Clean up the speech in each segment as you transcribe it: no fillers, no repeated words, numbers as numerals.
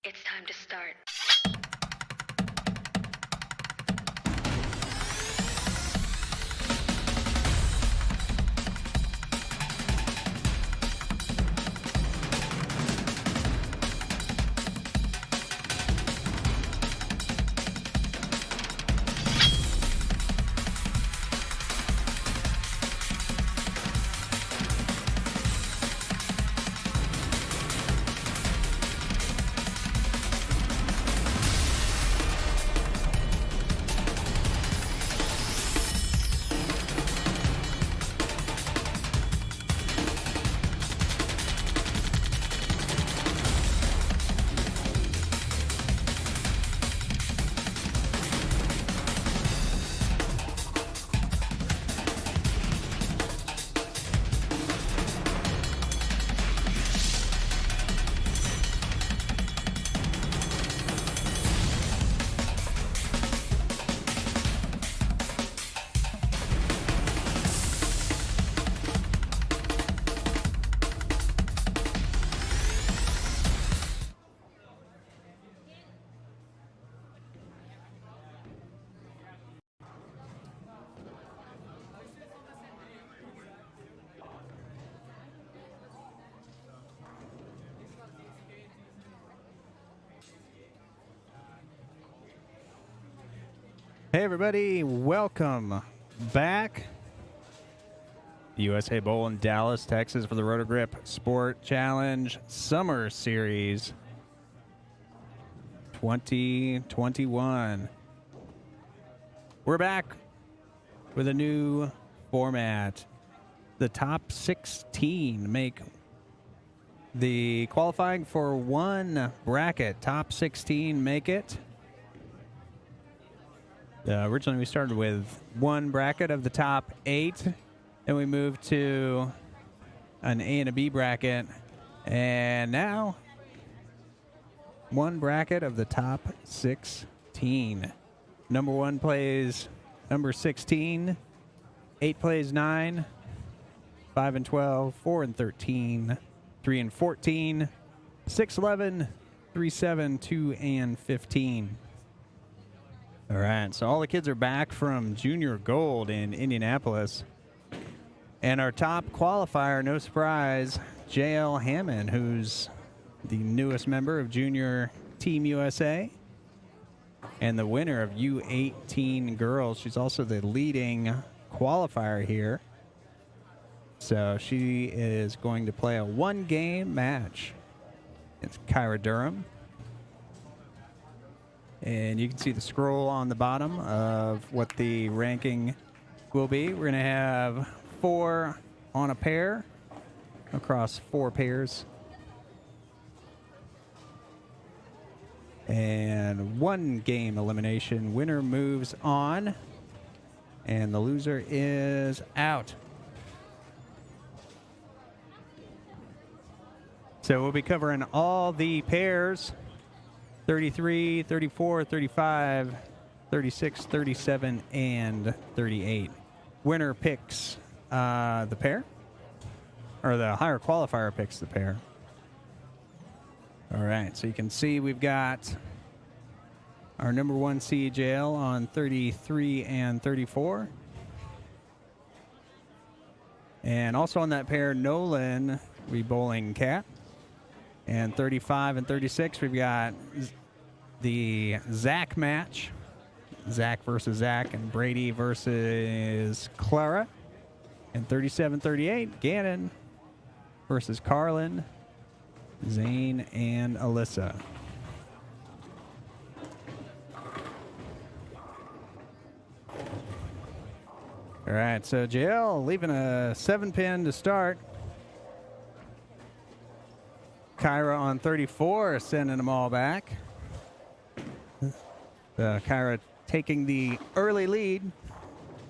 It's time to start. Hey everybody, welcome back. USA Bowl in Dallas, Texas for the Roto Grip Sport Challenge Summer Series 2021. We're back with a new format. The top 16 make the qualifying for one bracket. Top 16 make it. Originally, we started with one bracket of the top 8, and we moved to an A and a B bracket, and now one bracket of the top 16. Number 1 plays number 16, 8 plays 9, 5 and 12, 4 and 13, 3 and 14, 6, 11, 3, 7, 2, and 15. All right, so all the kids are back from Junior Gold in Indianapolis. And our top qualifier, no surprise, JL Hammond, who's the newest member of Junior Team USA and the winner of U18 Girls. She's also the leading qualifier here. So she is going to play a one-game match. It's Kyra Durham. And you can see the scroll on the bottom of what the ranking will be. We're going to have 4 on a pair across 4 pairs. And 1 game elimination. Winner moves on. And the loser is out. So we'll be covering all the pairs. 33, 34, 35, 36, 37, and 38. Winner picks the pair, or the higher qualifier picks the pair. All right, so you can see we've got our number 1 seed JL on 33 and 34. And also on that pair, Nolan, we bowling Cat. And 35 and 36, we've got the Zach match. Zach versus Zach, and Brady versus Clara. And 37-38, Gannon versus Carlin, Zane, and Alyssa. All right, so JL leaving a 7-pin to start. Kyra on 34, sending them all back. Kyra taking the early lead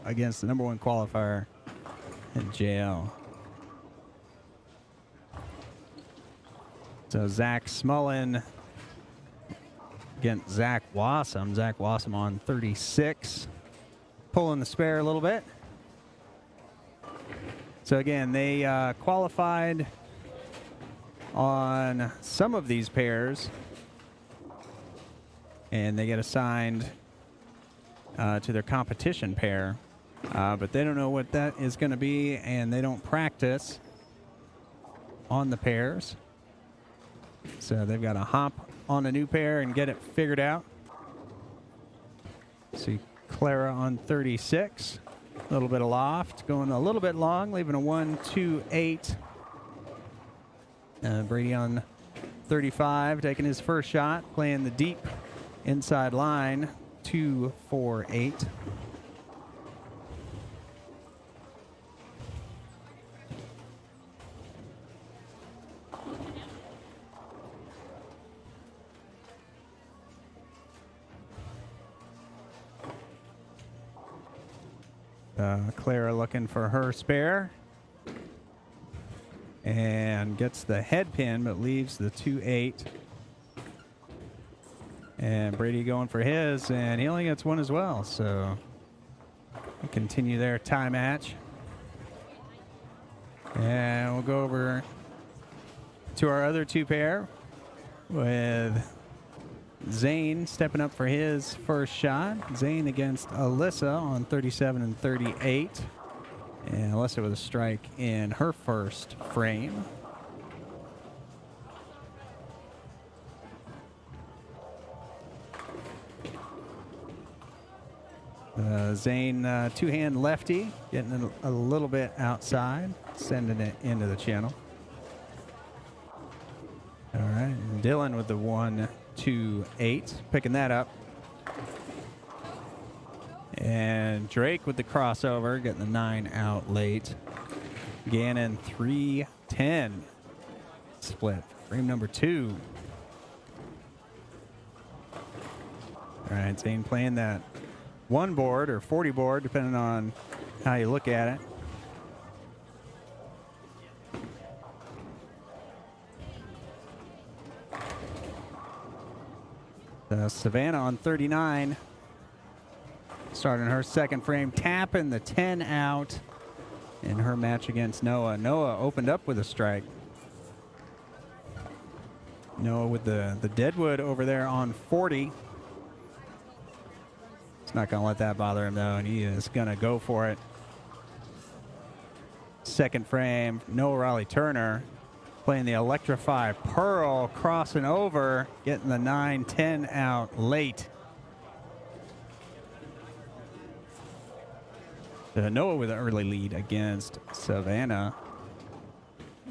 against the number 1 qualifier in JL. So Zach Smullen against Zach Wassam. Zach Wassam on 36, pulling the spare a little bit. So again, they qualified on some of these pairs and they get assigned to their competition pair. But they don't know what that is going to be, and they don't practice on the pairs. So they've got to hop on a new pair and get it figured out. See Clara on 36. A little bit of loft, going a little bit long, leaving a 1-2-8. Brady on 35, taking his first shot, playing the deep inside line, 2-4-8. Clara looking for her spare. And gets the head pin, but leaves the 2-8. And Brady going for his, and he only gets one as well. So we'll continue their tie match. And we'll go over to our other two pair with Zane stepping up for his first shot. Zane against Alyssa on 37 and 38. And Alyssa with a strike in her first frame. Zane, two-hand lefty, getting a little bit outside, sending it into the channel. All right, Dylan with the 1-2-8, picking that up. And Drake with the crossover, getting the 9 out late. Gannon 3-10 split, frame number 2. All right, Zane playing that 1 board or 40 board, depending on how you look at it. Savannah on 39. Starting her second frame, tapping the 10 out in her match against Noah. Noah opened up with a strike. Noah with the Deadwood over there on 40. He's not going to let that bother him, though, and he is going to go for it. Second frame, Noah Raleigh-Turner playing the Electrify Pearl, crossing over, getting the 9-10 out late. Noah with an early lead against Savannah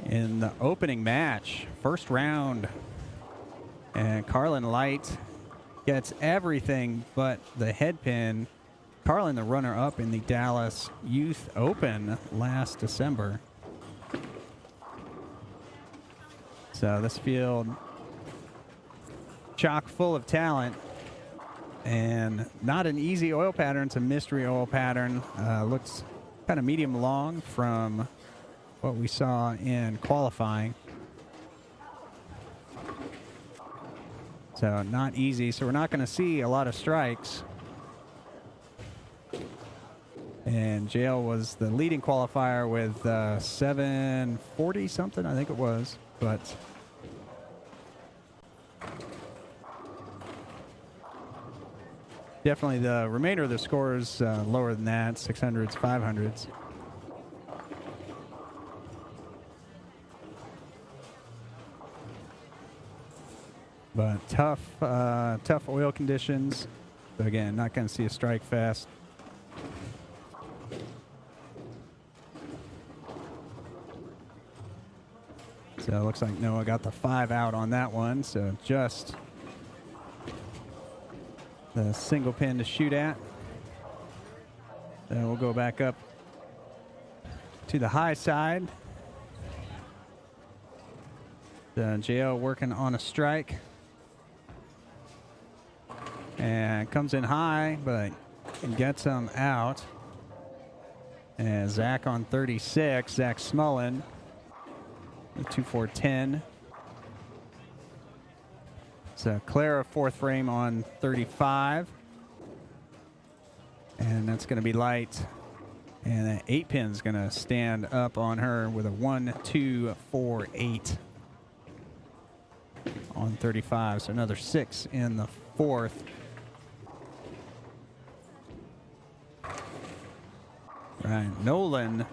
in the opening match, first round. And Carlin Light gets everything but the head pin. Carlin, the runner-up in the Dallas Youth Open last December. So this field chock full of talent. And not an easy oil pattern. It's a mystery oil pattern. Looks kind of medium long from what we saw in qualifying. So not easy. So we're not going to see a lot of strikes. And Jail was the leading qualifier with 740 something, I think it was. But definitely the remainder of the scores lower than that, 600s, 500s. But tough oil conditions. So again, not going to see a strike fest. So it looks like Noah got the 5 out on that one. So just the single pin to shoot at. Then we'll go back up to the high side. JL working on a strike. And comes in high, but gets him out. And Zach on 36, Zach Smullen, 2-4-10. So Clara, fourth frame on 35. And that's going to be light. And that 8 pin's going to stand up on her with a 1-2-4-8 on 35. So another 6 in the fourth. right, Nolan.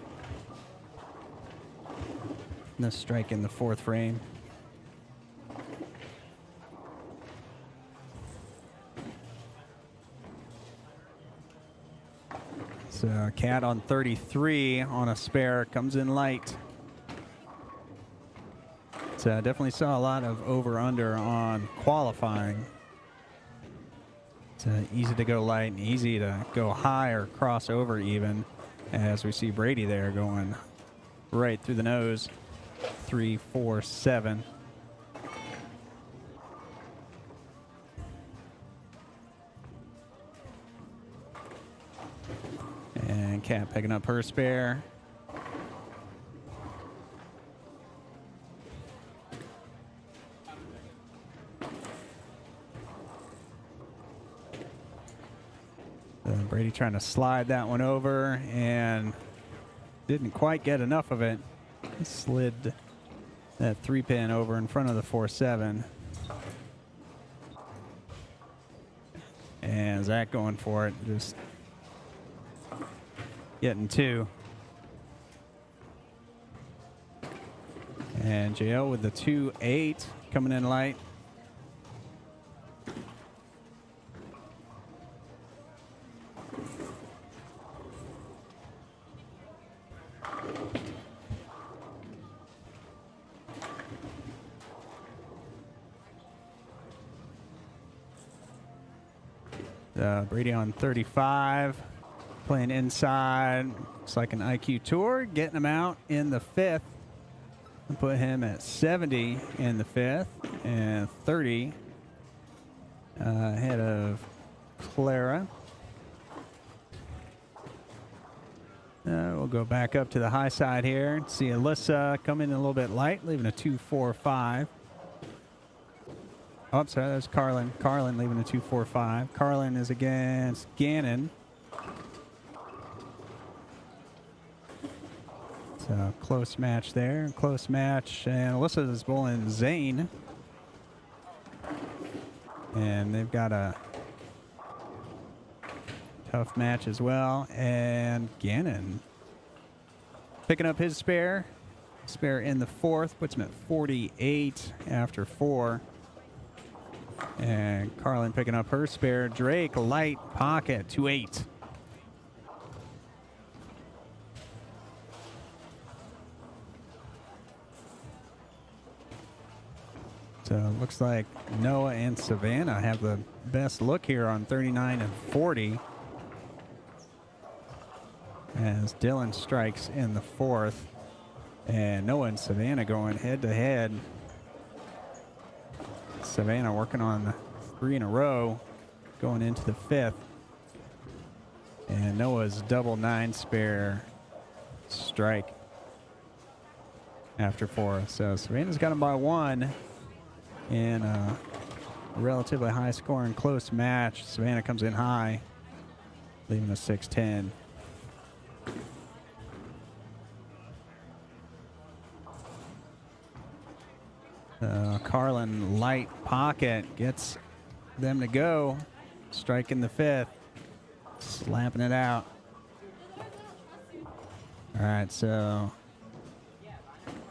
The strike in the fourth frame. So Cat on 33 on a spare, comes in light. So definitely saw a lot of over-under on qualifying. It's easy to go light and easy to go high or cross over even, as we see Brady there going right through the nose. 3, 4, 7. And Cat picking up her spare. Brady trying to slide that one over and didn't quite get enough of it. He slid that 3-pin over in front of the 4-7. And Zach going for it, just getting 2. And JL with the 2-8 coming in light. Brady on 35, playing inside. Looks like an IQ tour, getting him out in the 5th. Put him at 70 in the 5th and 30 ahead of Clara. We'll go back up to the high side here. See Alyssa come in a little bit light, leaving a 2-4-5. Oh, sorry, that's Carlin. Carlin leaving a 2-4-5. Carlin is against Gannon. So close match there. Close match. And Alyssa is bowling Zane. And they've got a tough match as well. And Gannon picking up his spare. Spare in the 4th. Puts him at 48 after 4. And Carlin picking up her spare. Drake, light pocket, 2-8. So it looks like Noah and Savannah have the best look here on 39 and 40. As Dylan strikes in the 4th. And Noah and Savannah going head to head. Savannah working on 3 in a row going into the 5th. And Noah's double 9 spare strike after 4. So Savannah's got him by 1 in a relatively high scoring close match. Savannah comes in high, leaving a 6-10. Carlin light pocket gets them to go. Strike in the 5th. Slapping it out. All right, so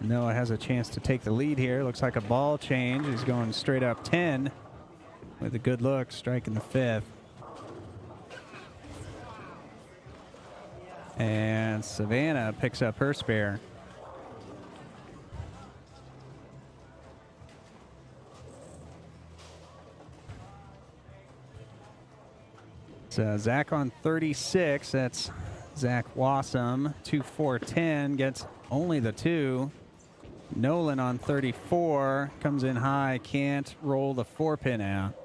Noah has a chance to take the lead here. Looks like a ball change. He's going straight up 10 with a good look. Strike in the 5th. And Savannah picks up her spare. Zach on 36. That's Zach Wassam. 2-4-10. Gets only the 2. Nolan on 34. Comes in high. Can't roll the 4-pin out.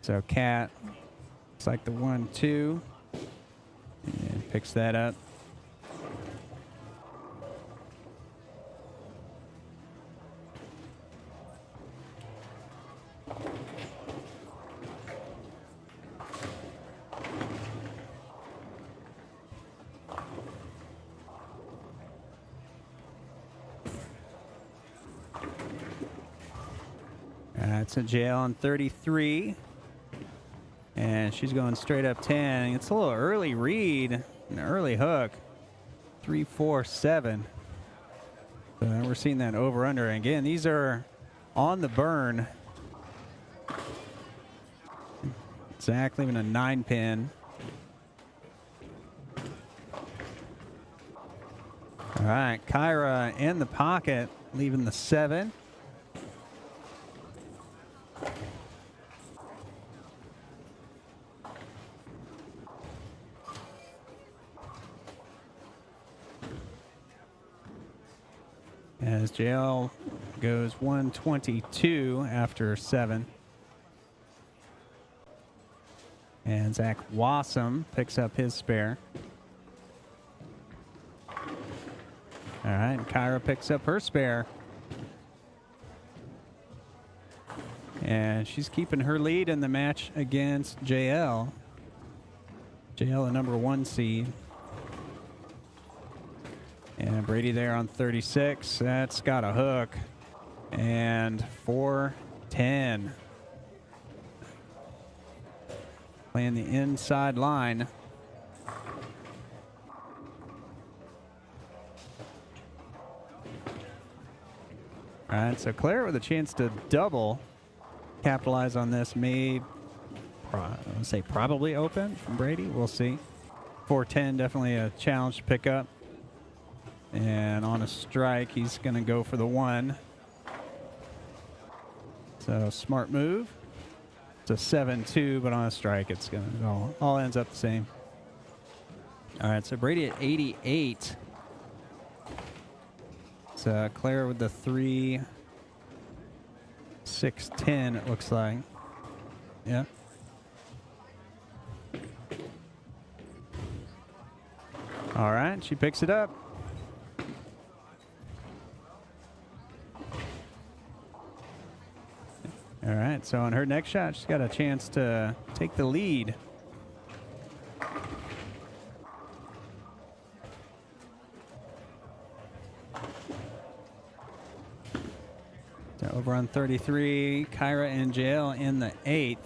So Cat looks like the 1-2. And picks that up. That's a jail on 33. And she's going straight up 10. It's a little early read, an early hook. 3, 4, 7. So we're seeing that over under. And again, these are on the burn. Zach leaving a 9 pin. All right, Kyra in the pocket, leaving the 7. As JL goes 122 after 7. And Zach Wassam picks up his spare. All right, Kyra picks up her spare. And she's keeping her lead in the match against JL. JL, the number 1 seed. And Brady there on 36. That's got a hook. And 4-10. Playing the inside line. All right, so Claire with a chance to double. Capitalize on this. May, say probably open from Brady. We'll see. 4-10, definitely a challenge to pick up. And on a strike, he's going to go for the 1. So smart move. It's a 7-2, but on a strike, it's going to all ends up the same. All right, so Brady at 88. So Claire with the 3, 6, 10, it looks like. Yeah. All right, she picks it up. All right, so on her next shot, she's got a chance to take the lead. So over on 33, Kyra and JL in the 8th.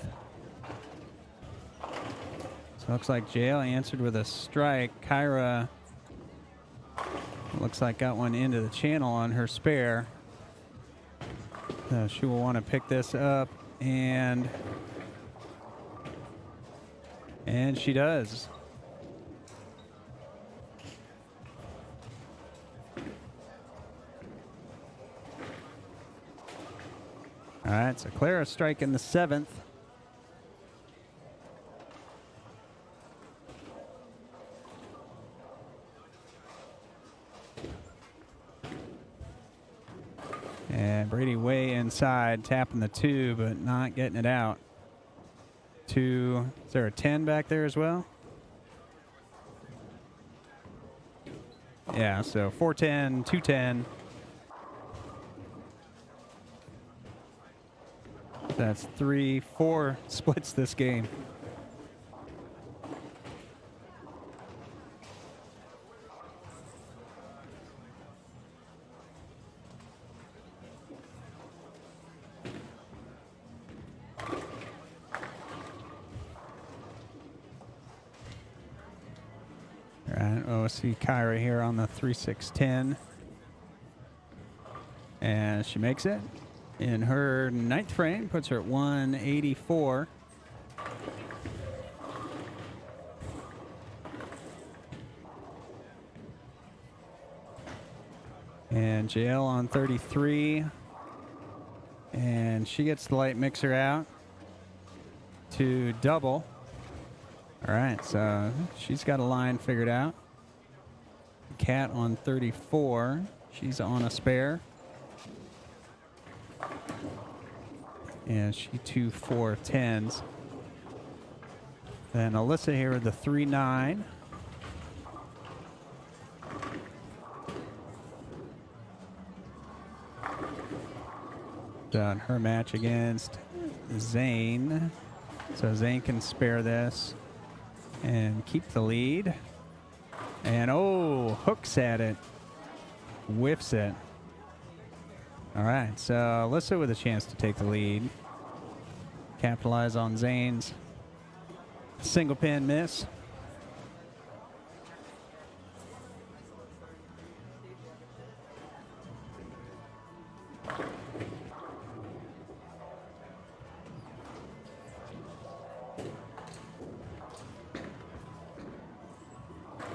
So it looks like JL answered with a strike. Kyra looks like got one into the channel on her spare. So she will want to pick this up, and she does. All right, so Clara striking the 7th. And Brady way inside, tapping the 2, but not getting it out. 2, is there a 10 back there as well? Yeah, so 4-10, 2-10. That's 3-4 splits this game. All right, we'll see Kyra here on the 3-6-10. And she makes it. In her 9th frame, puts her at 184. And JL on 33. And she gets the light mixer out to double. All right, so she's got a line figured out. Cat on 34. She's on a spare. And she 2-4-10s. Then Alyssa here with the 3-9. Done her match against Zane. So Zane can spare this and keep the lead. And oh, hooks at it. Whiffs it. All right, so Alyssa with a chance to take the lead. Capitalize on Zane's Single pin miss.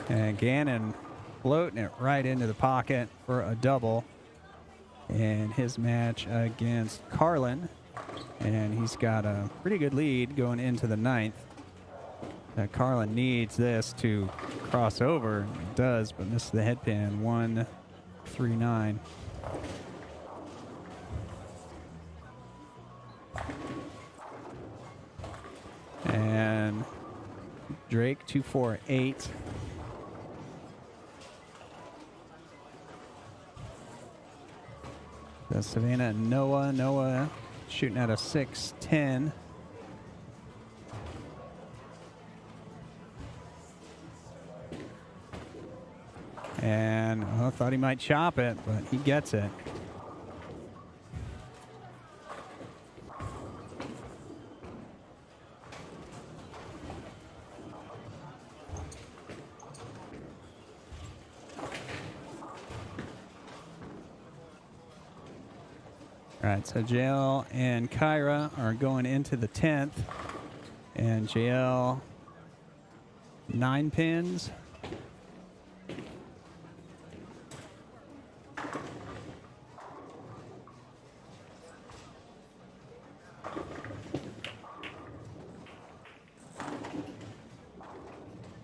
And Gannon floating it right into the pocket for a double in his match against Carlin. And he's got a pretty good lead going into the ninth. Carlin needs this to cross over. It does, but misses the head pin. 1-3-9. And Drake 2-4-8. The Savannah and Noah shooting at a 6-10. And I thought he might chop it, but he gets it. All right, so JL and Kyra are going into the 10th. And JL 9 pins.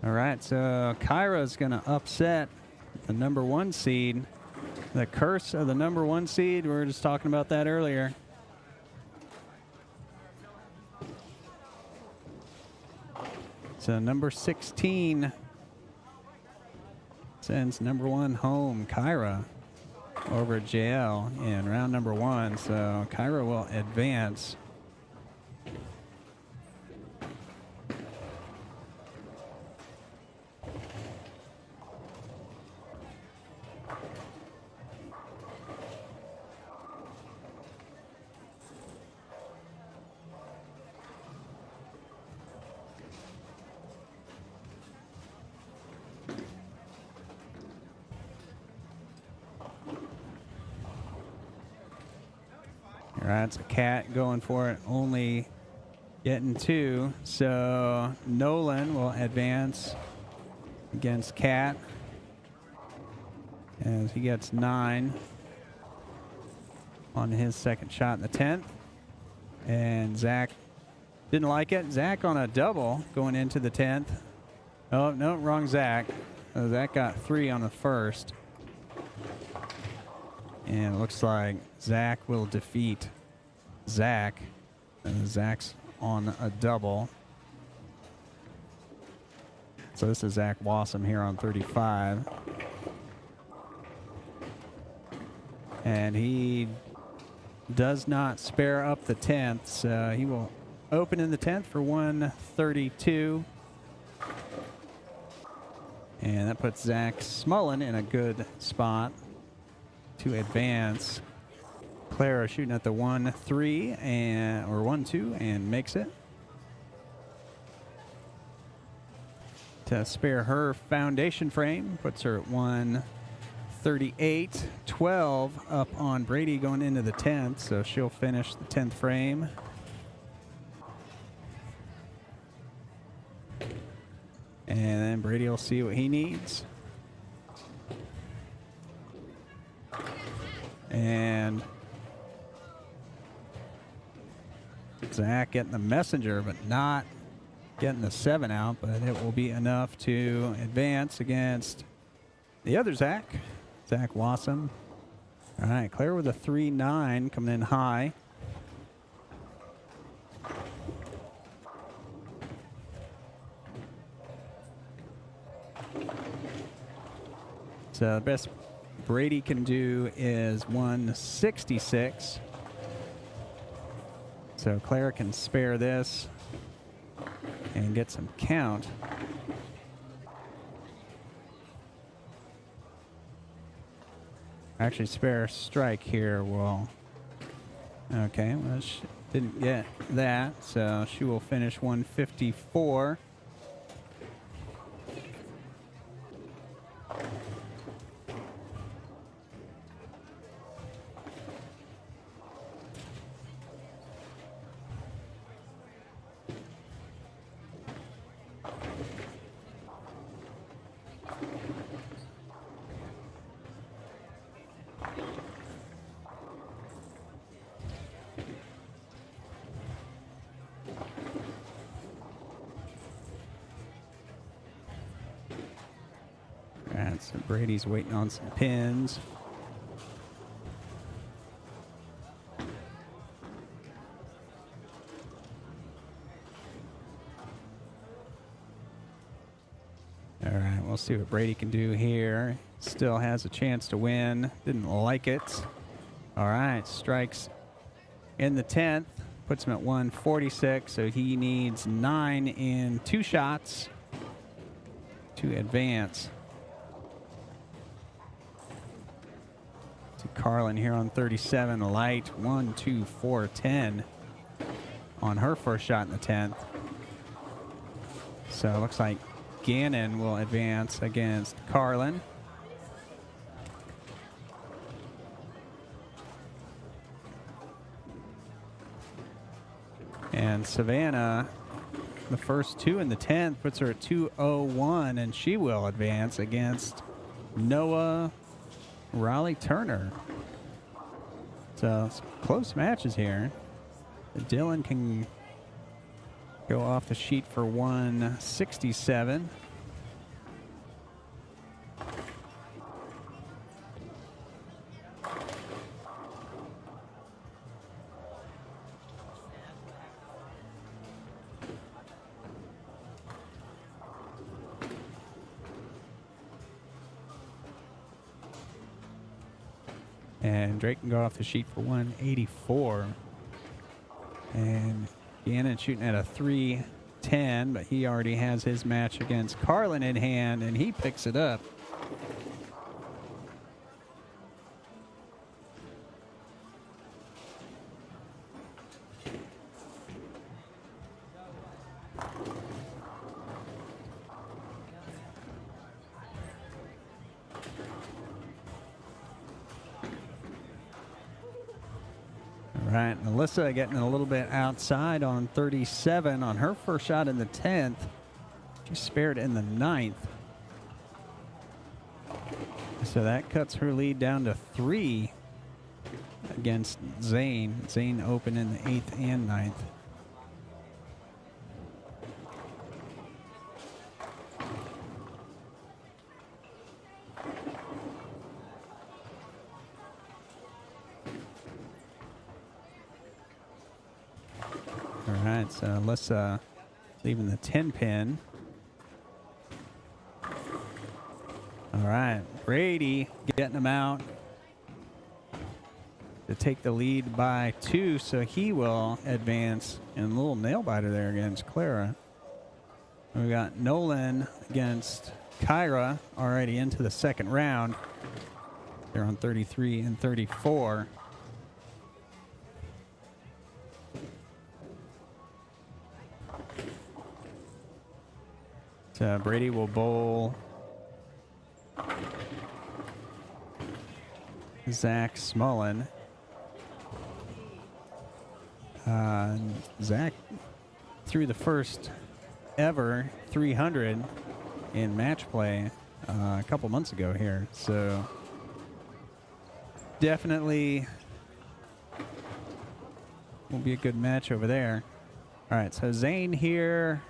All right, so Kyra's going to upset the number 1 seed. The curse of the number 1 seed, we were just talking about that earlier. So number 16 sends number 1 home, Kyra, over JL in round number 1. So Kyra will advance. All right, it's a Cat going for it, only getting 2. So Nolan will advance against Cat as he gets 9 on his second shot in the 10th. And Zach didn't like it. Zach on a double going into the 10th. Oh, no, wrong Zach. Zach got 3 on the first. And it looks like Zach will defeat Zach. Zach's on a double. So this is Zach Wassam here on 35. And he does not spare up the 10th. So he will open in the 10th for 132. And that puts Zach Smullen in a good spot to advance. Clara shooting at the 1-3 and or 1-2 and makes it. To spare her foundation frame, puts her at 138. 12 up on Brady going into the 10th, so she'll finish the 10th frame. And then Brady will see what he needs. And Zach getting the messenger, but not getting the 7 out, but it will be enough to advance against the other Zach, Zach Wassam. All right, Claire with a 3-9 coming in high. So the best Brady can do is 166. So Claire can spare this and get some count. Actually, spare strike here will. Okay, well, she didn't get that, so she will finish 154. So Brady's waiting on some pins. All right, we'll see what Brady can do here. Still has a chance to win. Didn't like it. All right, strikes in the 10th. Puts him at 146, so he needs 9 in 2 shots to advance. To Carlin here on 37, light 1, 2, 4, 10 on her first shot in the 10th. So it looks like Gannon will advance against Carlin. And Savannah, the first 2 in the 10th, puts her at 201, and she will advance against Noah Raleigh-Turner. So some close matches here. Dylan can go off the sheet for 167. And Drake can go off the sheet for 184. And Gannon shooting at a 310, but he already has his match against Carlin in hand, and he picks it up. All right, Alyssa getting a little bit outside on 37 on her first shot in the 10th. She spared in the 9th. So that cuts her lead down to 3 against Zane. Zane open in the 8th and 9th. All right, so Alyssa leaving the 10 pin. All right, Brady getting him out to take the lead by 2, so he will advance. And a little nail biter there against Clara. We got Nolan against Kyra already into the second round. They're on 33 and 34. So Brady will bowl Zach Smullen. Zach threw the first ever 300 in match play a couple months ago here. So definitely will be a good match over there. All right, so Zane here.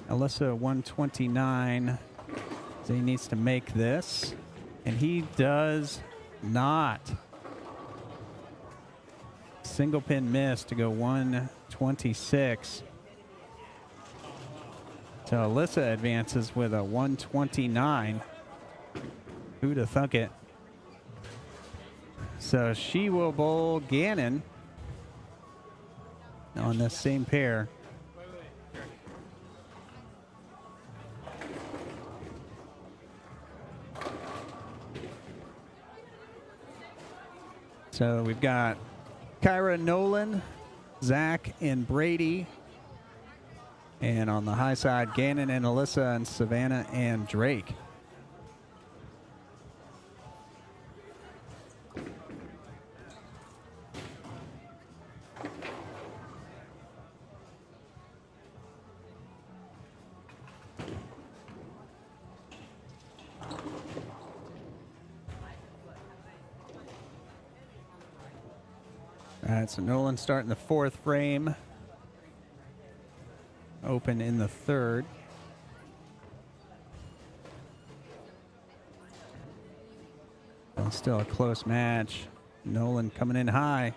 Alyssa 129. Zane needs to make this, and he does not. Single pin miss to go 126. So Alyssa advances with a 129. Who'd have thunk it? So she will bowl Gannon on this same pair. So we've got Kyra, Nolan, Zach, and Brady. And on the high side, Gannon and Alyssa, and Savannah and Drake. All right, so Nolan starting the 4th frame. Open in the 3rd. Well, still a close match. Nolan coming in high.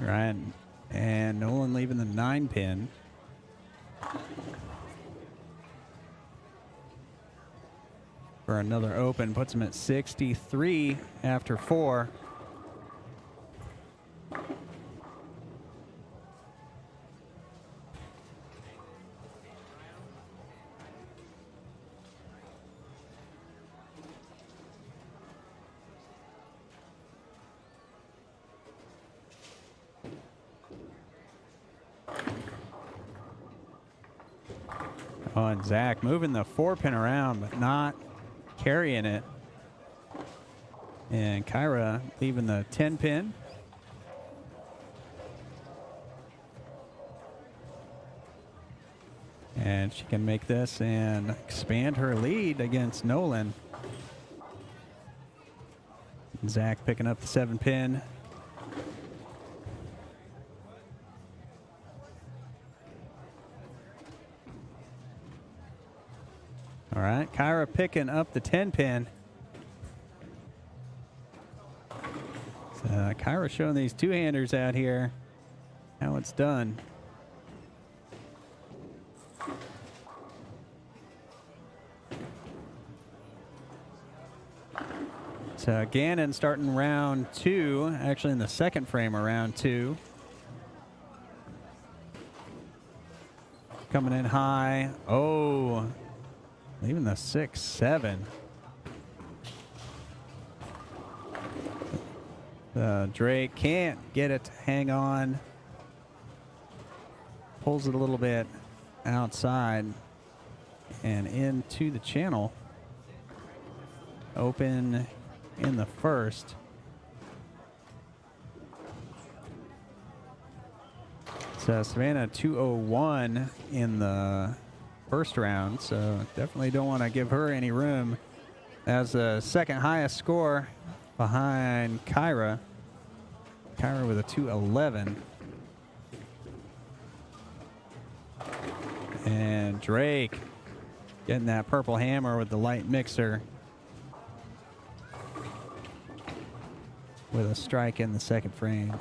Right, and Nolan leaving the 9-pin. For another open, puts him at 63 after 4. Oh, and Zach moving the 4-pin around, but not carrying it. And Kyra leaving the 10-pin. And she can make this and expand her lead against Nolan. Zach picking up the 7-pin. All right, Kyra picking up the 10-pin. So Kyra showing these two-handers out here how it's done. So Gannon starting round 2, actually in the second frame of round 2. Coming in high. Oh, leaving the 6-7. Drake can't get it to hang on. Pulls it a little bit outside and into the channel. Open in the first. So Savannah 201 in the first round, so definitely don't want to give her any room. As the second highest score behind Kyra. Kyra with a 211. And Drake getting that purple hammer with the light mixer. With a strike in the second frame.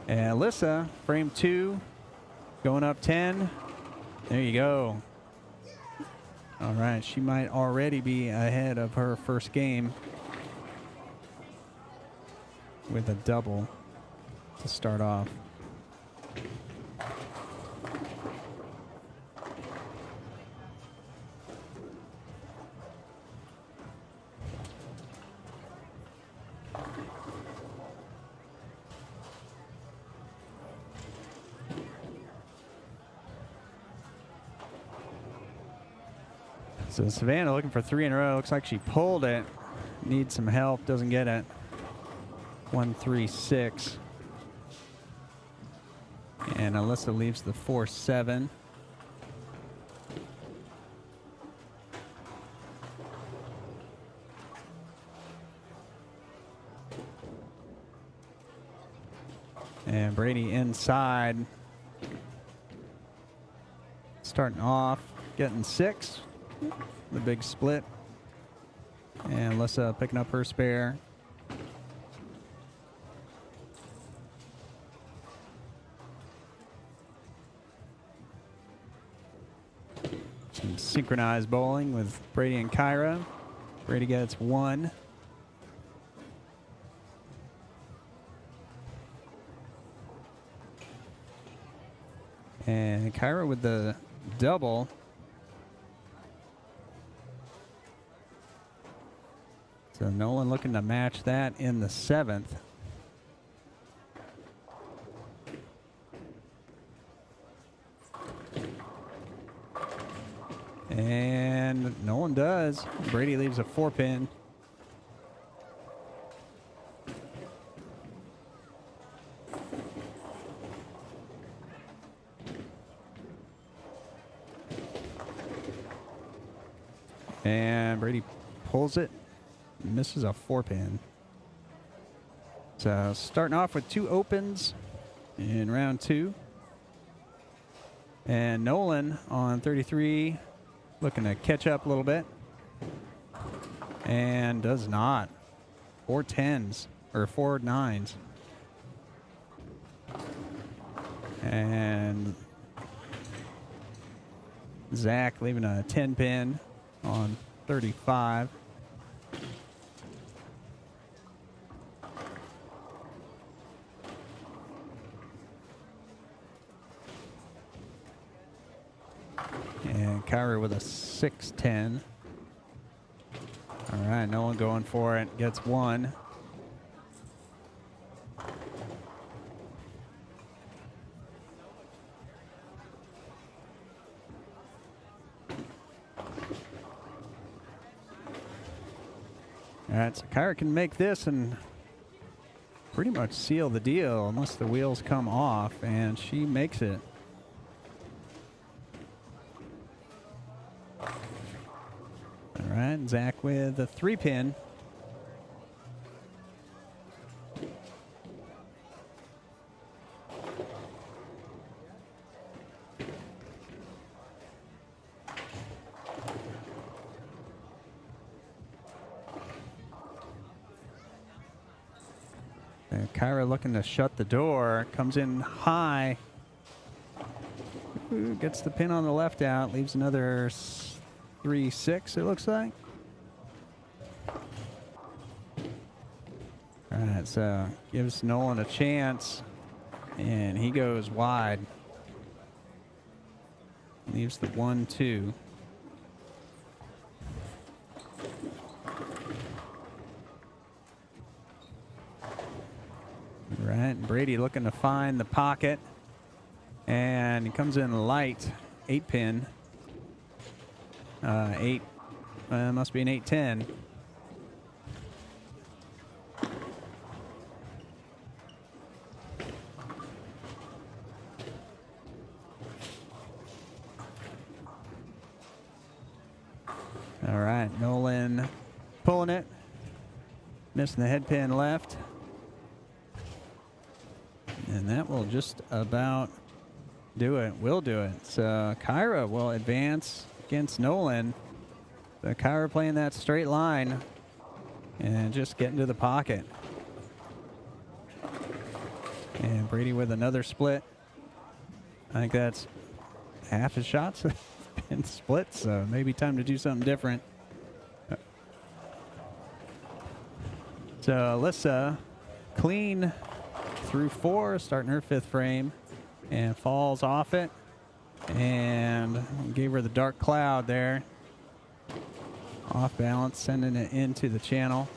And Alyssa, frame 2, going up 10. There you go. All right, she might already be ahead of her first game with a double to start off. So Savannah looking for 3 in a row. Looks like she pulled it. Needs some help. Doesn't get it. 1-3-6. And Alyssa leaves the 4-7. And Brady inside. Starting off, getting 6. The big split. And Alyssa picking up her spare. Some synchronized bowling with Brady and Kyra. Brady gets 1. And Kyra with the double. So Nolan looking to match that in the 7th. And Nolan does. Brady leaves a 4-pin. And Brady pulls it, misses a 4-pin. So starting off with 2 opens in round 2. And Nolan on 33 looking to catch up a little bit. And does not. 4 10s or 4 9s. And Zach leaving a 10-pin on 35. And Kyra with a 6-10. All right, no one going for it. Gets 1. All right, so Kyra can make this and pretty much seal the deal unless the wheels come off, and she makes it. All right, Zach with a 3-pin. And Kyra looking to shut the door, comes in high. Ooh, gets the pin on the left out, leaves another 3-6, it looks like. All right, so gives Nolan a chance, and he goes wide. Leaves the 1-2. All right, Brady looking to find the pocket, and he comes in light, 8-pin. 8, must be an 8-10. All right, Nolan pulling it, missing the head pin left. And that will just about do it. Will do it. So Kyra will advance against Nolan. So Kyra playing that straight line and just getting to the pocket. And Brady with another split. I think that's half his shots have been split, so maybe time to do something different. So Alyssa clean through 4, starting her 5th frame, and falls off it, and gave her the dark cloud there. Off balance, sending it into the channel.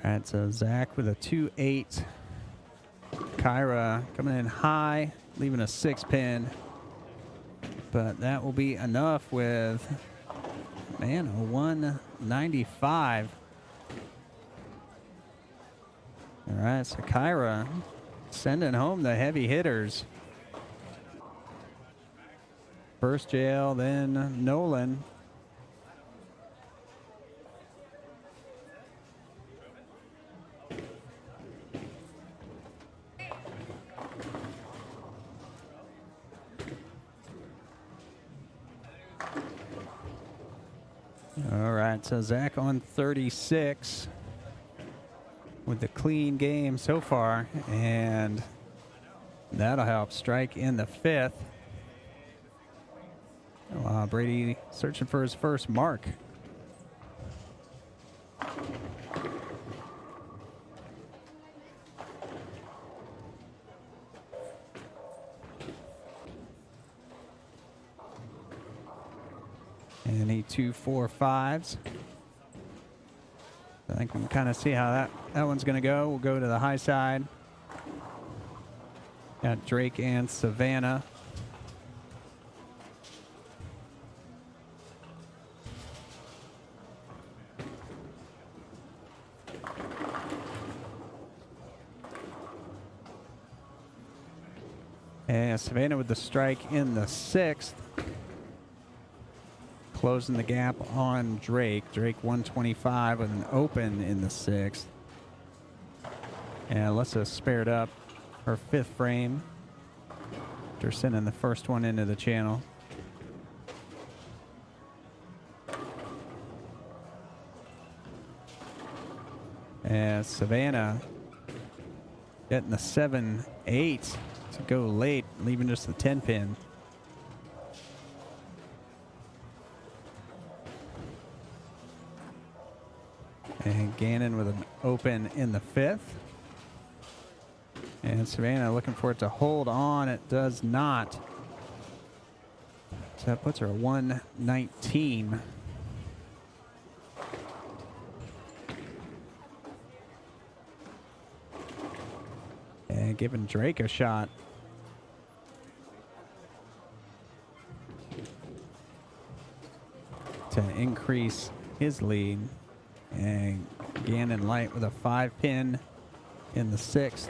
All right, so Zach with a 2-8. Kyra coming in high, leaving a 6-pin. But that will be enough with, man, a 195. All right, so Kyra sending home the heavy hitters. First jail, then Nolan. All right, so Zach on 36 with the clean game so far, and that'll help strike in the 5th. Brady searching for his first mark. And he 2 4 5s. I think we can kind of see how that one's going to go. We'll go to the high side. Got Drake and Savannah. And Savannah with the strike in the 6th. Closing the gap on Drake. Drake 125 with an open in the 6th. And Alyssa spared up her 5th frame. After sending the first one into the channel. And Savannah getting the 7-8 to go late, leaving just the 10 pin. And Gannon with an open in the 5th. And Savannah looking for it to hold on. It does not. So that puts her at 119. And giving Drake a shot. To increase his lead. And Gannon light with a 5 pin in the 6th.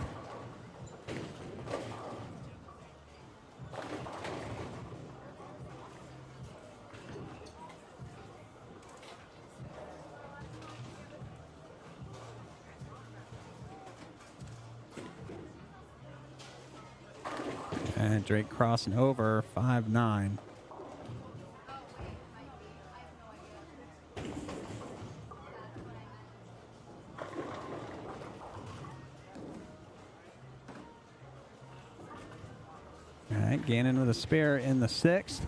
And Drake crossing over 5-9. All right, Gannon with a spare in the 6th.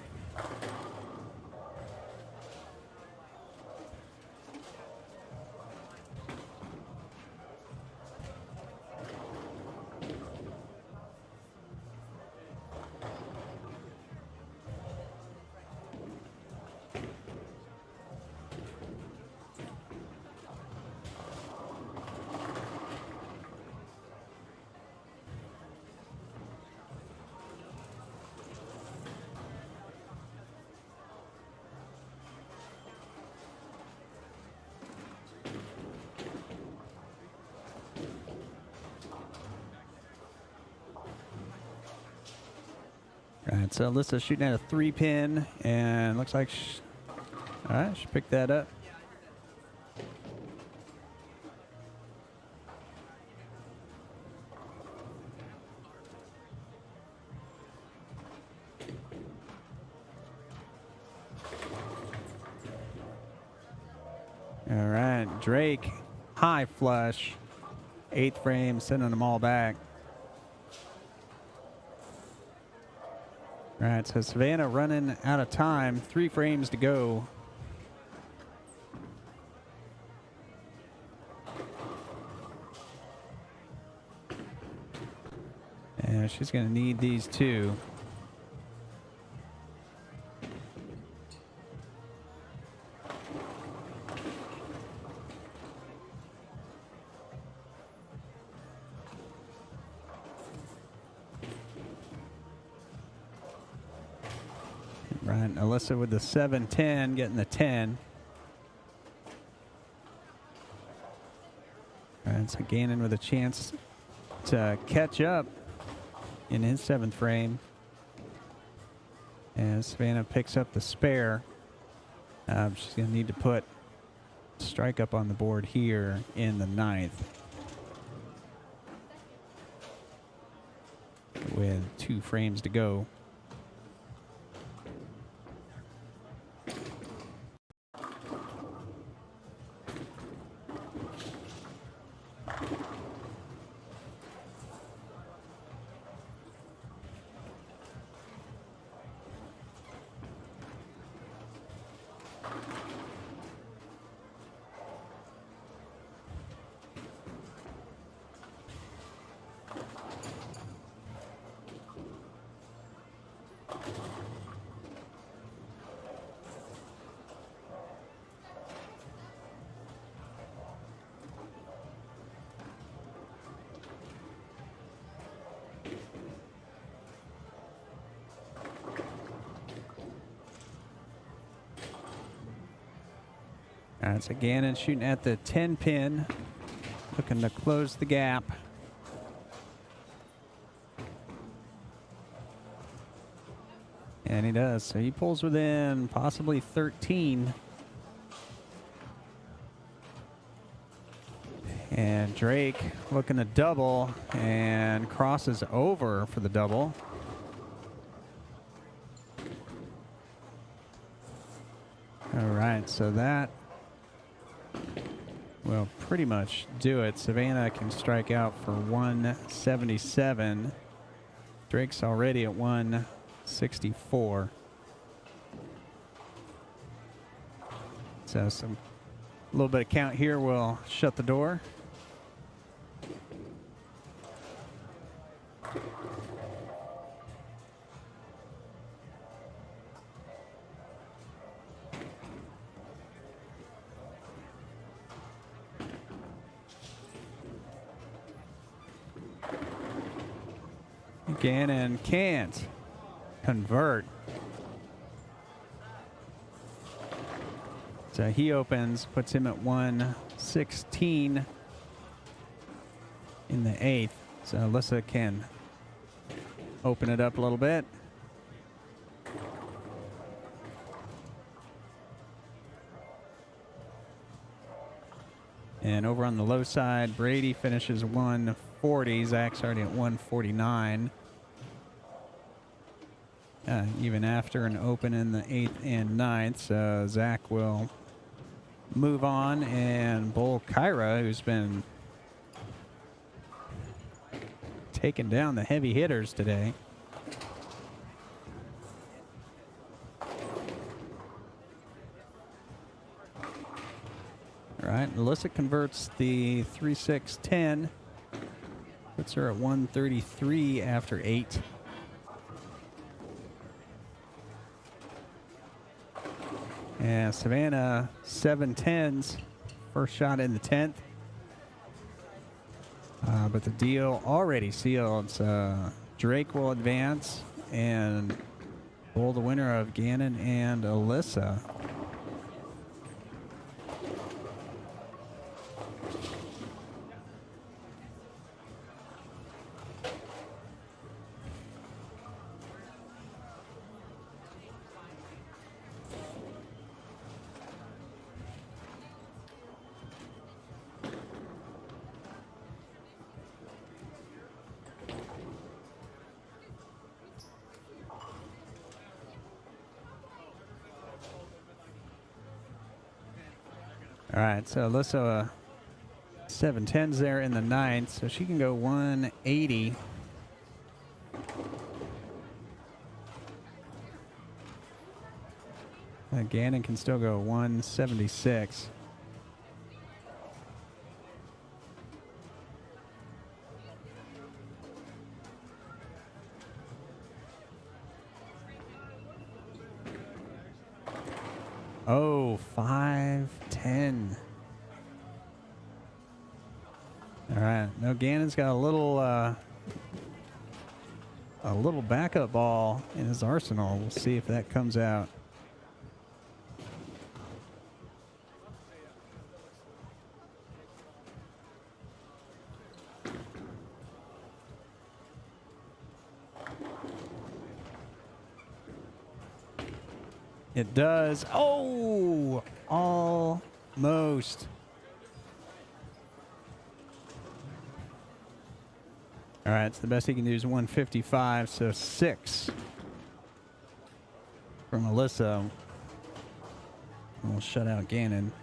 All right, so Alyssa shooting at a 3 pin, and looks like all right, she picked that up. All right, Drake, high flush, 8th frame, sending them all back. All right, so Savannah running out of time, 3 frames to go. And she's going to need these 2. Right, Alyssa with the 7-10, getting the 10. All right, so Gannon with a chance to catch up in his 7th frame. And Savannah picks up the spare. She's going to need to put strike up on the board here in the 9th. With 2 frames to go. All right, so Gannon shooting at the 10 pin, looking to close the gap. And he does. So he pulls within possibly 13. And Drake looking to double and crosses over for the double. All right, so that will pretty much do it. Savannah can strike out for 177. Drake's already at 164. So a little bit of count here will shut the door. Gannon can't convert. So he opens, puts him at 116 in the 8th. So Alyssa can open it up a little bit. And over on the low side, Brady finishes 140. Zach's already at 149. Even after an open in the 8th and 9th. Zach will move on, and Bull Kyra, who's been taking down the heavy hitters today. All right, Alyssa converts the 3-6-10. Puts her at 133 after 8. And Savannah, 7-10s. First shot in the 10th. But the deal already sealed. So Drake will advance and pull the winner of Gannon and Alyssa. All right, so Alyssa 7-10s there in the 9th, so she can go 180. Gannon can still go 176. Oh, 5-10. All right. Now Gannon's got a little backup ball in his arsenal. We'll see if that comes out. It does. Oh, almost. All right, so the best he can do is 155, so 6 from Alyssa. We'll shut out Gannon.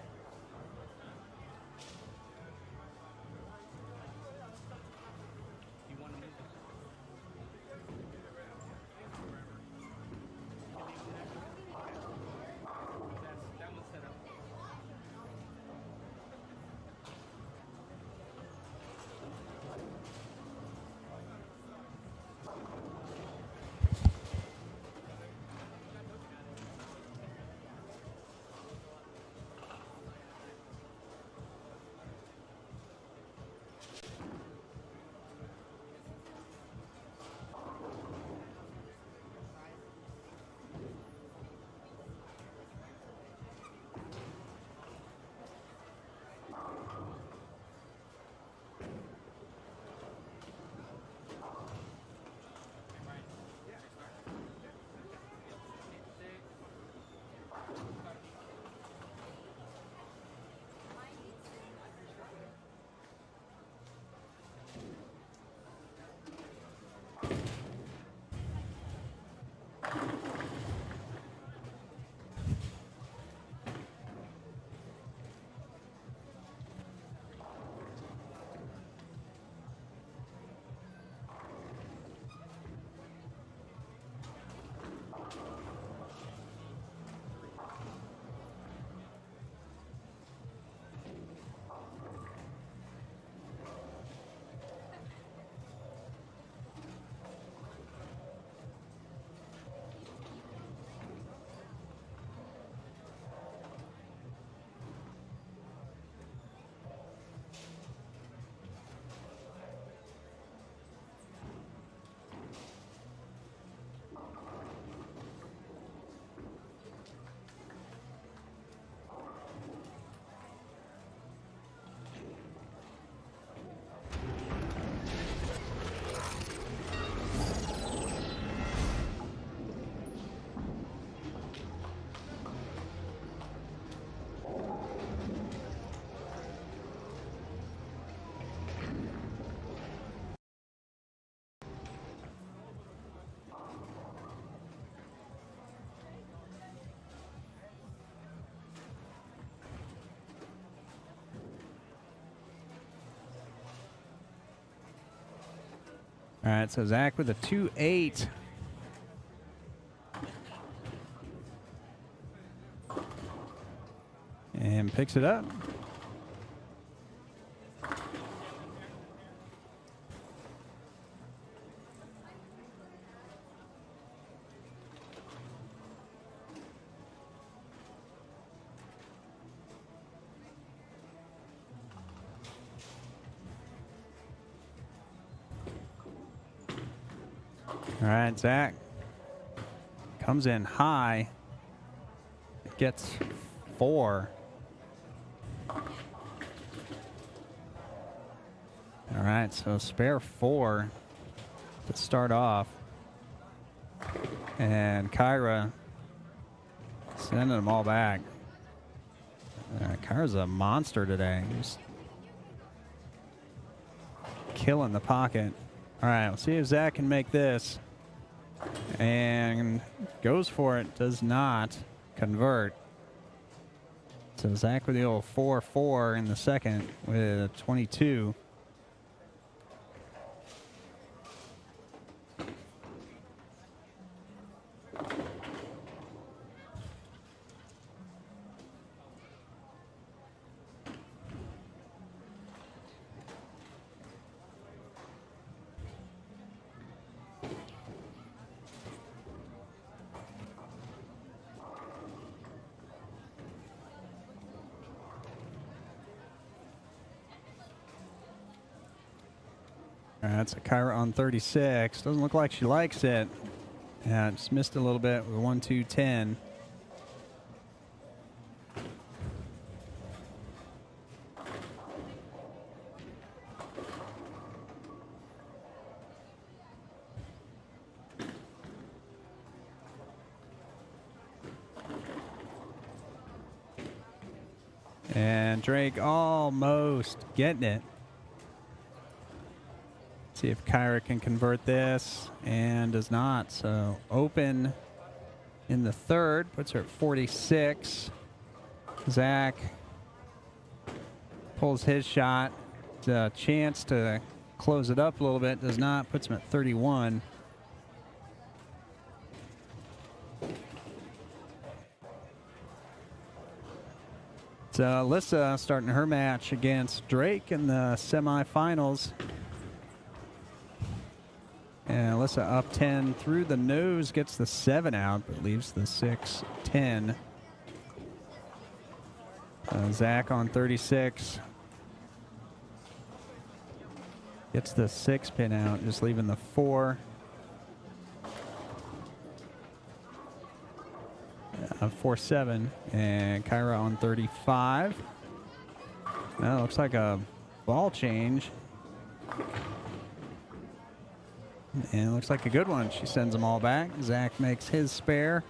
All right, so Zach with a 2-8. And picks it up. All right, Zach comes in high, gets 4. All right, so spare 4 to start off. And Kyra sending them all back. Kyra's a monster today. Just killing the pocket. All right, we'll see if Zach can make this. And goes for it, does not convert. So Zach with the old 4-4 in the second with a 22. All right, that's a Kyra on 36. Doesn't look like she likes it. Yeah, just missed a little bit with 1-2-10. And Drake almost getting it. See if Kyra can convert this, and does not. So open in the third, puts her at 46. Zach pulls his shot. It's a chance to close it up a little bit, does not, puts him at 31. So Alyssa starting her match against Drake in the semifinals. And Alyssa up 10 through the nose, gets the 7 out, but leaves the 6-10. Zach on 36. Gets the 6 pin out, just leaving the 4. 4-7. And Kyra on 35. Well, looks like a ball change. And it looks like a good one. She sends them all back. Zach makes his spare.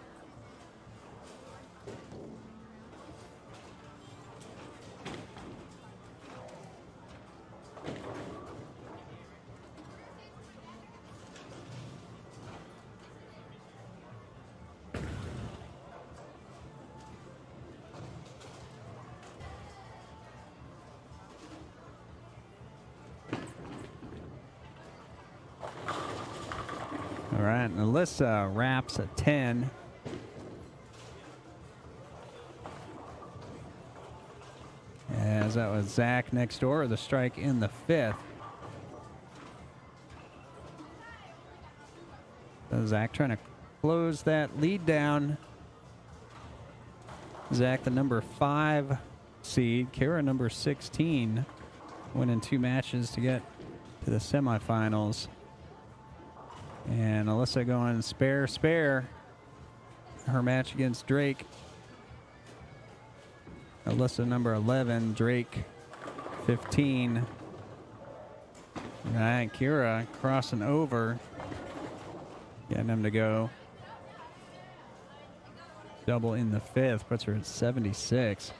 All right, and Alyssa wraps at 10. As that was Zach next door, the strike in the 5th. So Zach trying to close that lead down. Zach, the number 5 seed. Kara, number 16, winning 2 matches to get to the semifinals. And Alyssa going spare. Her match against Drake. Alyssa number 11, Drake 15. All right, Kira crossing over. Getting them to go. Double in the 5th, puts her at 76.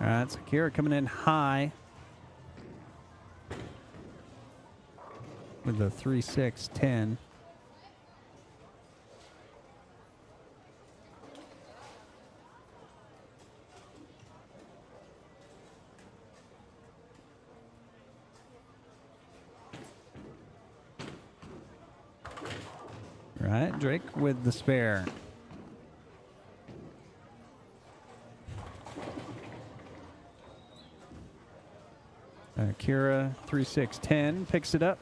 All right, so Kira coming in high with the 3-6-10. All right, Drake with the spare. Kira 3-6-10 picks it up.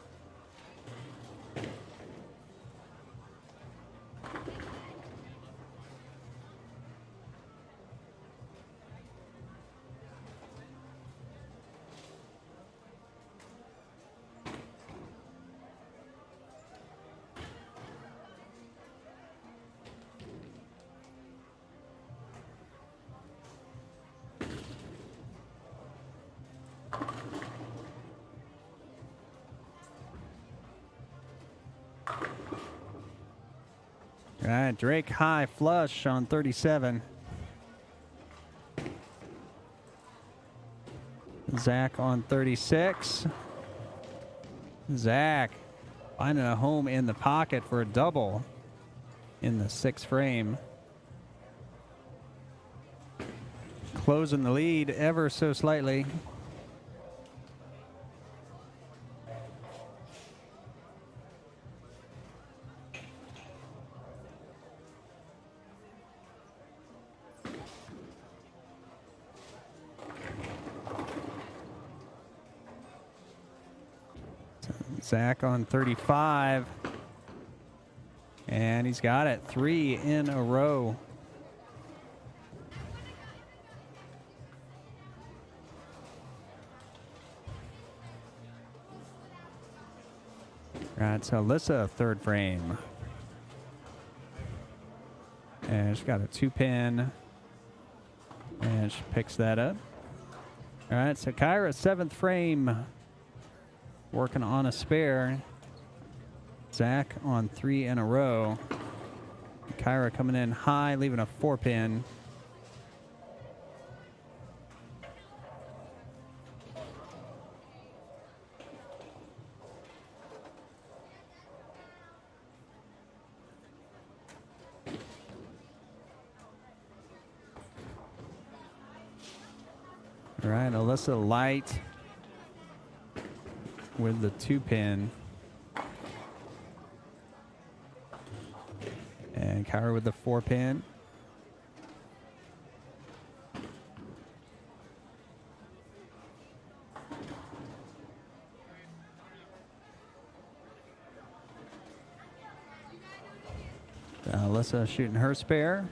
All right, Drake high flush on 37. Zach on 36. Zach finding a home in the pocket for a double in the 6th frame. Closing the lead ever so slightly. Zach on 35. And he's got it. 3 in a row. All right, so Alyssa, 3rd frame. And she's got a 2-pin. And she picks that up. All right, so Kyra, 7th frame. Working on a spare. Zach on 3 in a row. Kyra coming in high, leaving a 4-pin. All right, Alyssa light with the 2-pin. And Kyra with the 4-pin. Alyssa shooting her spare.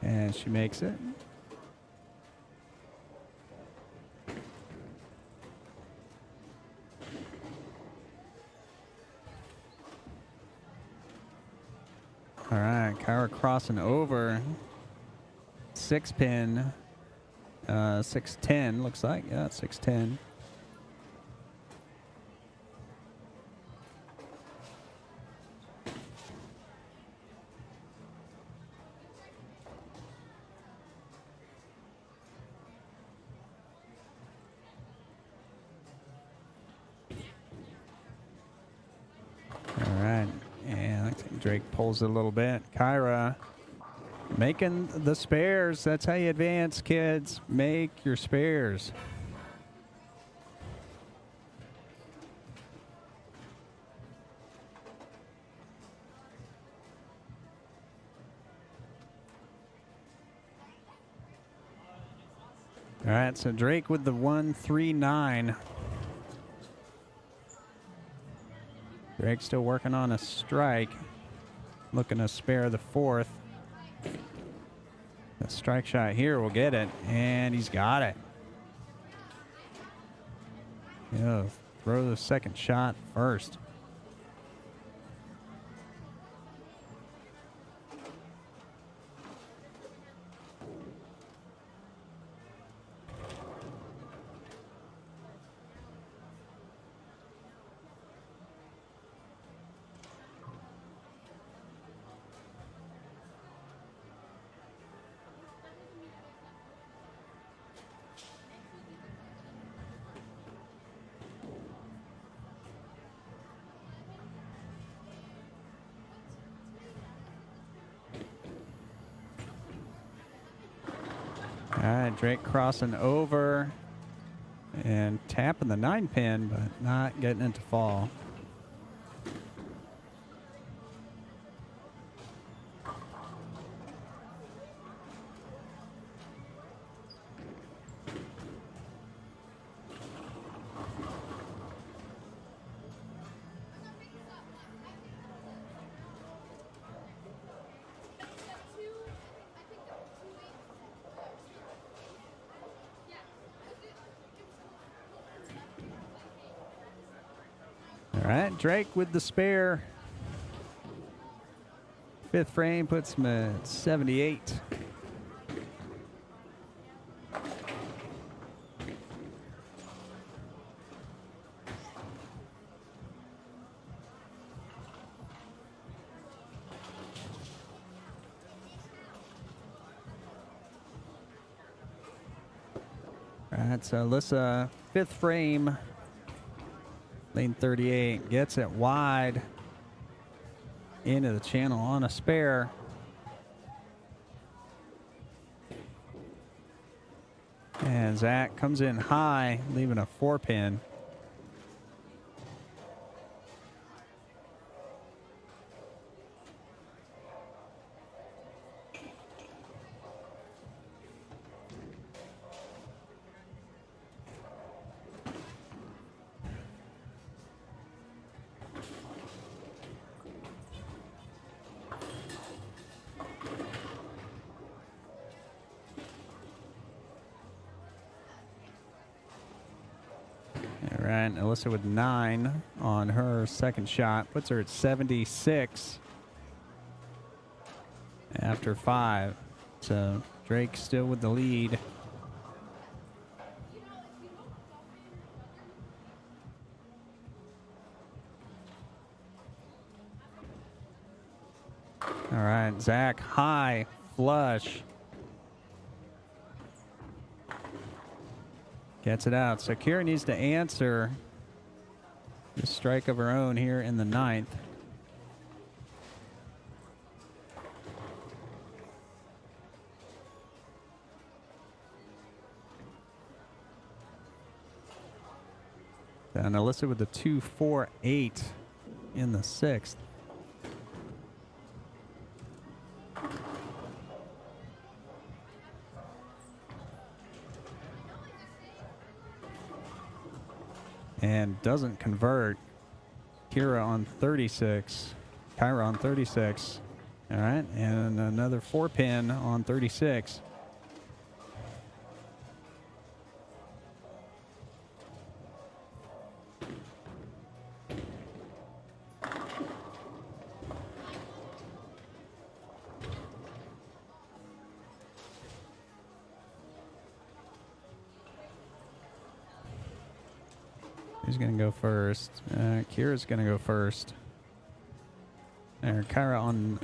And she makes it. All right, Kyra crossing over. 6-pin. 6-10 looks like. Yeah, 6-10. All right, and I think Drake pulls it a little bit. Kyra making the spares. That's how you advance, kids. Make your spares. All right, so Drake with the 1-3-9. Drake still working on a strike. Looking to spare the 4th. The strike shot here will get it, and he's got it. Yeah, throw the 2nd shot first. All right, Drake crossing over and tapping the 9-pin, but not getting it to fall. All right, Drake with the spare. Fifth frame puts him at 78. That's Alyssa, fifth frame. Lane 38 gets it wide into the channel on a spare. And Zach comes in high, leaving a 4-pin. All right, Alyssa with 9 on her second shot. Puts her at 76 after 5. So Drake still with the lead. All right, Zach high, flush. Gets it out. So Kira needs to answer the strike of her own here in the 9th. And Alyssa with the 2-4-8 in the 6th. And doesn't convert. Kira on 36. Kyra on 36. All right, and another 4-pin on 36. Who's going to go first? Kira's going to go first. There, Kyra on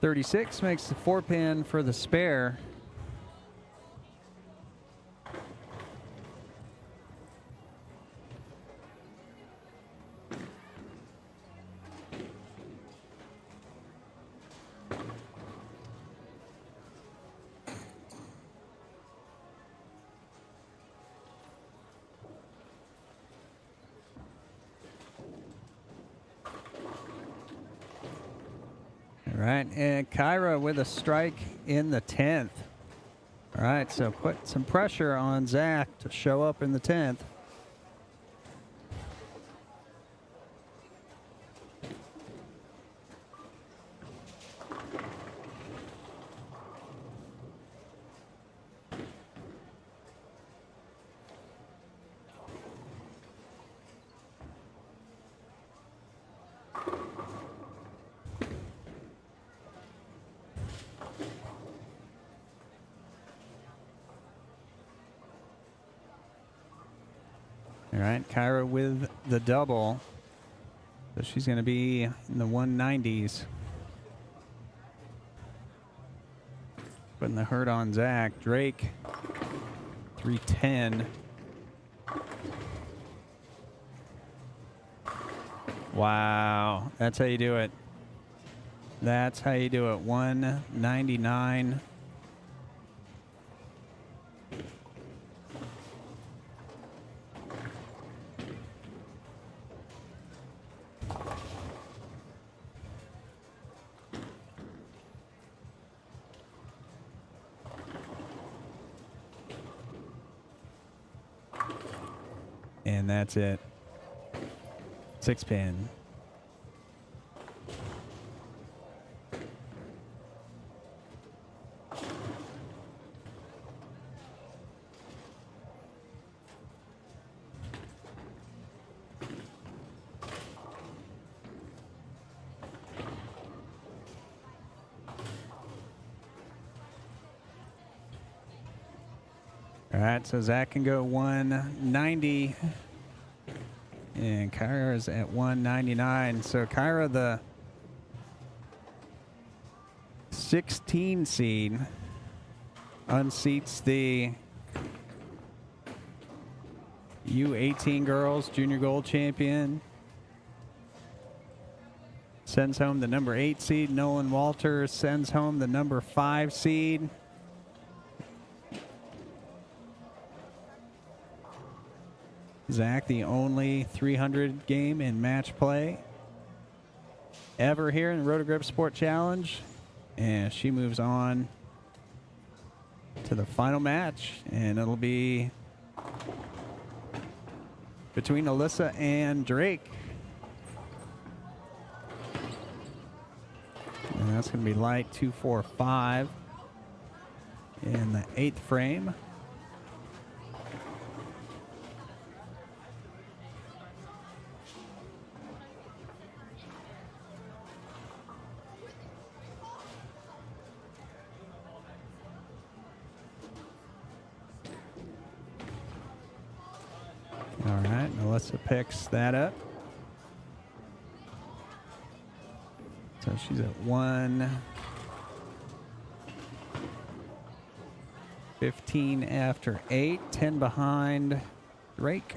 36 makes the 4-pin for the spare. All right, and Kyra with a strike in the 10th. All right, so put some pressure on Zach to show up in the 10th. All right, Kyra with the double. So she's going to be in the 190s. Putting the hurt on Zach. Drake, 310. Wow, that's how you do it. That's how you do it. 199. And that's it. 6 pin. All right, so Zach can go 190. And Kyra's at 199. So Kyra, the 16 seed, unseats the U18 girls junior gold champion. Sends home the number 8 seed. Nolan Walters sends home the number 5 seed. Zach, the only 300 game in match play ever here in the Roto Grip Sport Challenge. And she moves on to the final match. And it'll be between Alyssa and Drake. And that's going to be light 245 in the 8th frame. All right, Melissa picks that up. So she's at 115 after 8, 10 behind Drake.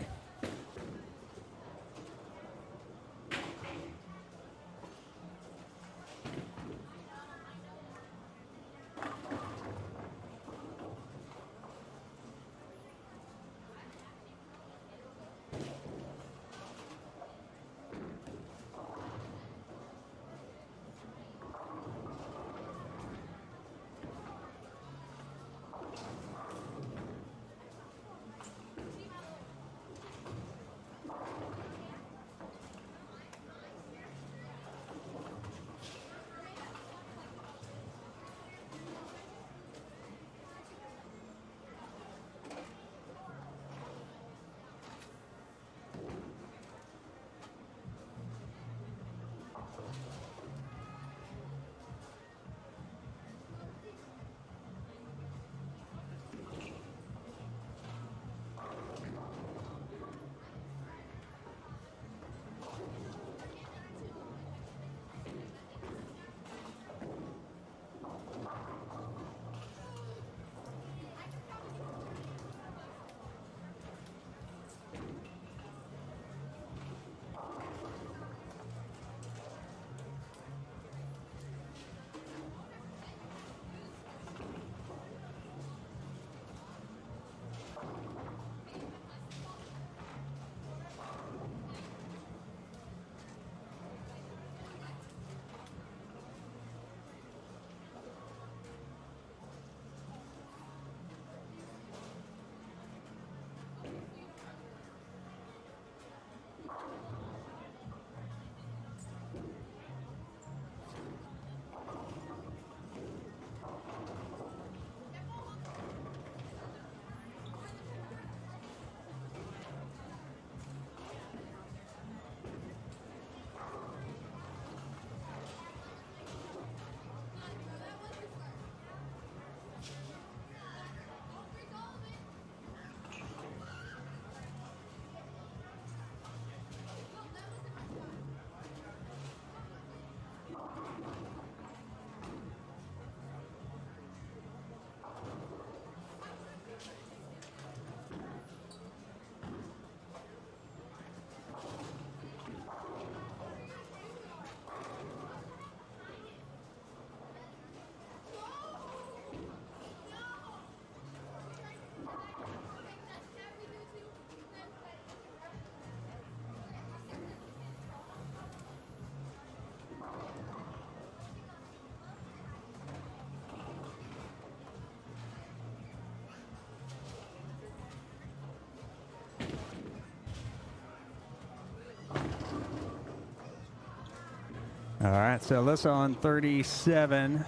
All right, so Alyssa on 37.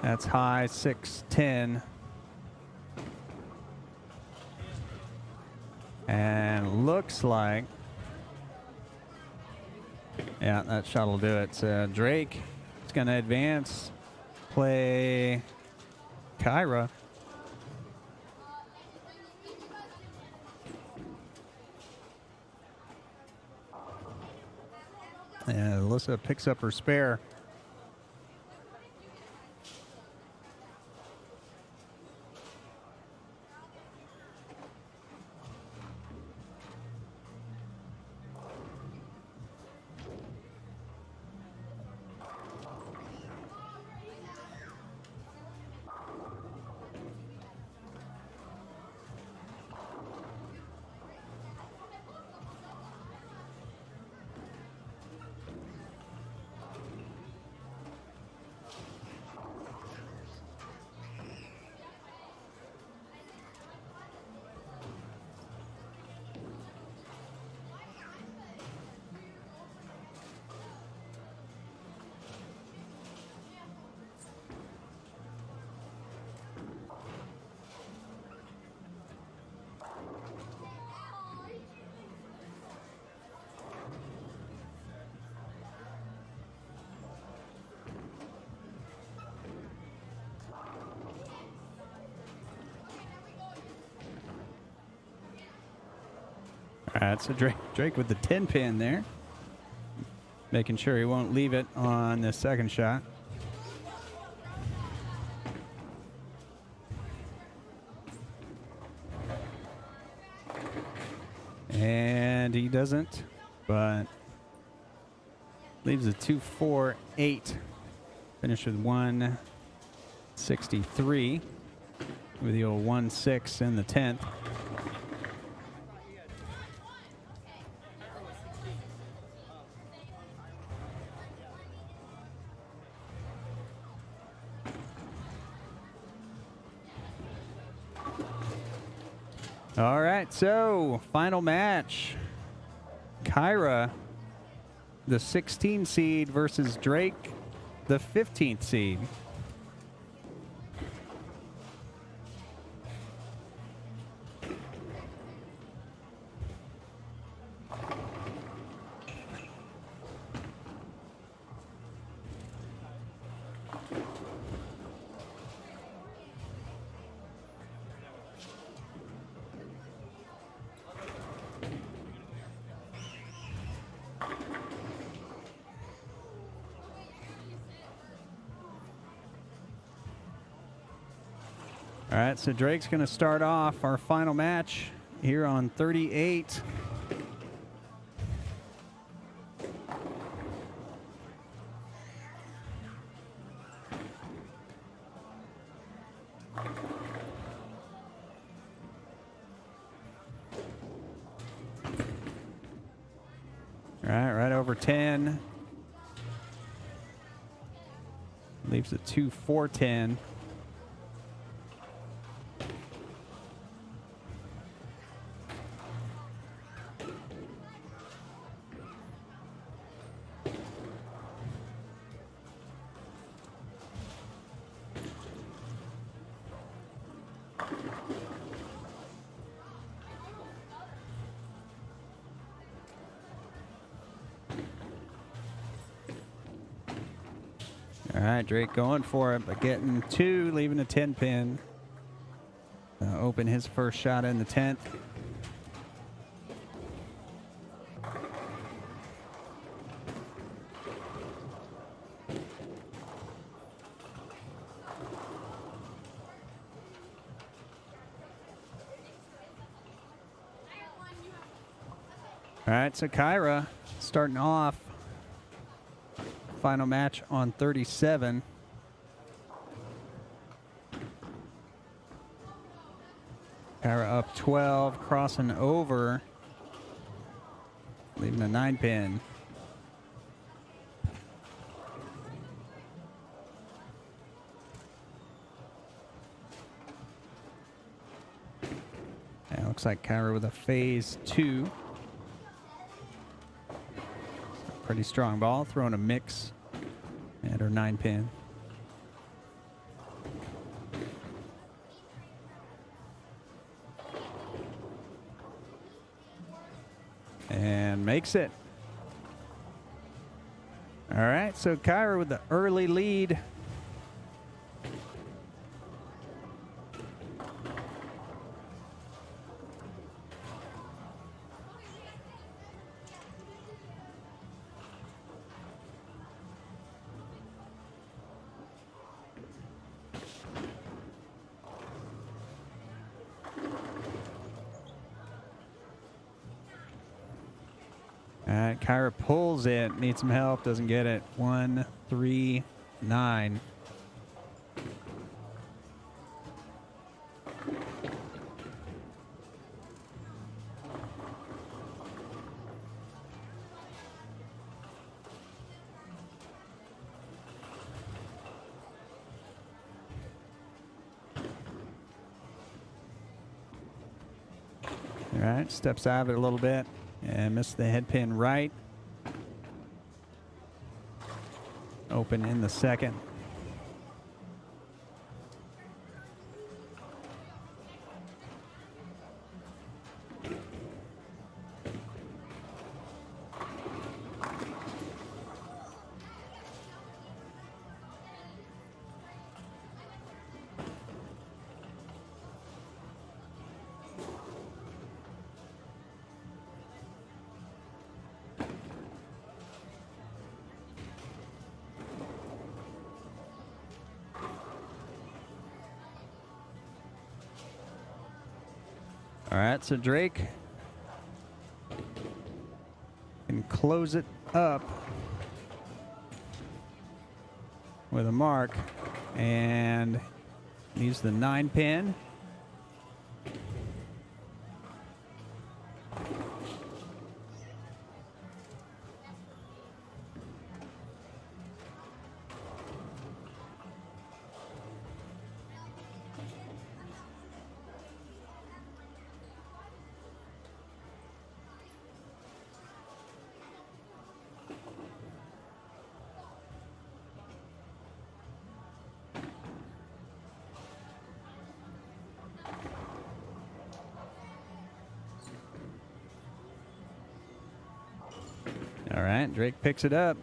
That's high 6-10. And looks like, yeah, that shot will do it. So Drake is going to advance, play Kyra. And Alyssa picks up her spare. All right, so Drake with the 10 pin there. Making sure he won't leave it on the second shot. And he doesn't, but leaves a 2-4-8. Finished with 163 with the old 1-6 in the 10th. All right, so final match. Kyra, the 16 seed versus Drake, the 15th seed. All right, so Drake's going to start off our final match here on 38. All right over 10. Leaves a 2-4-10. All right, Drake going for it, but getting 2, leaving a 10 pin. Open his first shot in the 10th. All right, so Kyra starting off. Final match on 37. Kyra up 12, crossing over, leaving a 9 pin. Looks like Kyra with a phase 2. Pretty strong ball. Throwing a mix at her 9-pin. And makes it. All right, so Kyra with the early lead. All right, Kyra pulls it, needs some help, doesn't get it. 1, 3, 9. All right, steps out of it a little bit and missed the head pin right. Open in the second. All right, so Drake can close it up with a mark and use the 9-pin. All right, Drake picks it up.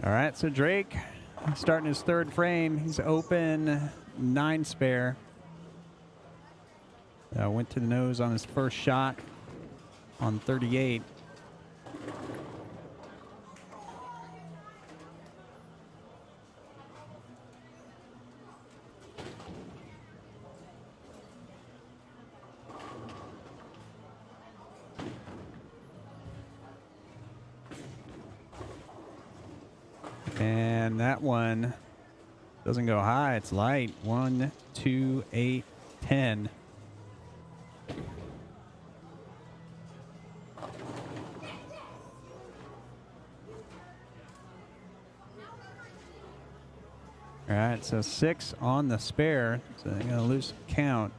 All right, so Drake starting his third frame. He's open 9 spare. Went to the nose on his first shot on 38. And that one doesn't go high. It's light. 1, 2, 8, 10. All right, so 6 on the spare. So they're going to lose count.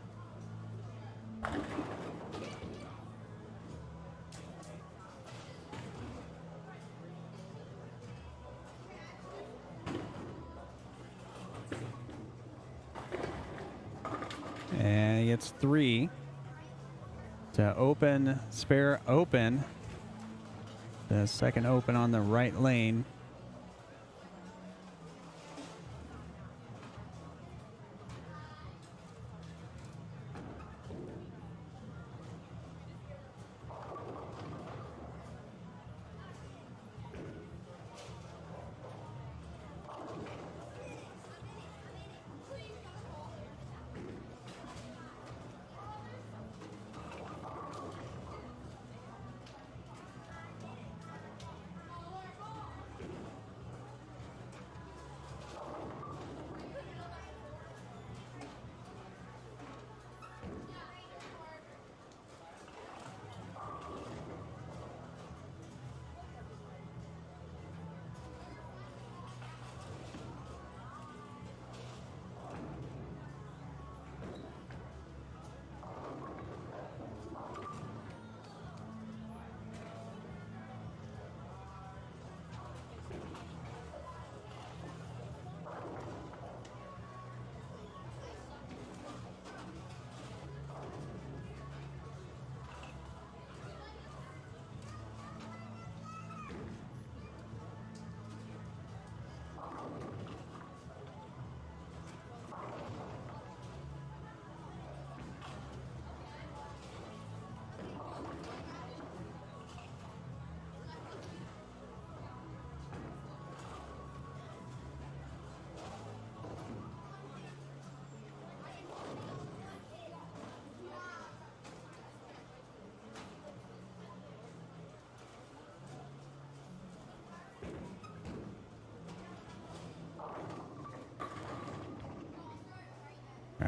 And he gets 3 to open, spare open. The second open on the right lane.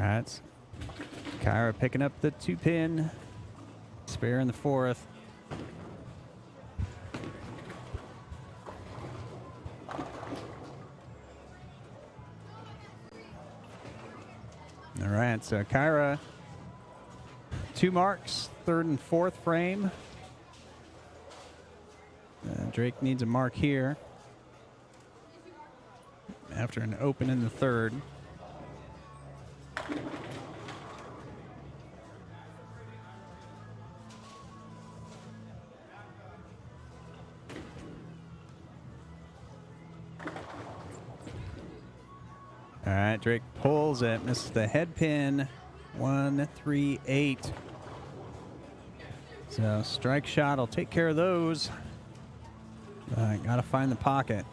All right. Kyra picking up the 2-pin. Spare in the 4th. All right, so Kyra, 2 marks, 3rd and 4th frame. Drake needs a mark here after an open in the 3rd. All right, Drake pulls it, misses the head pin. 1, 3, 8. So strike shot will take care of those. Gotta find the pocket.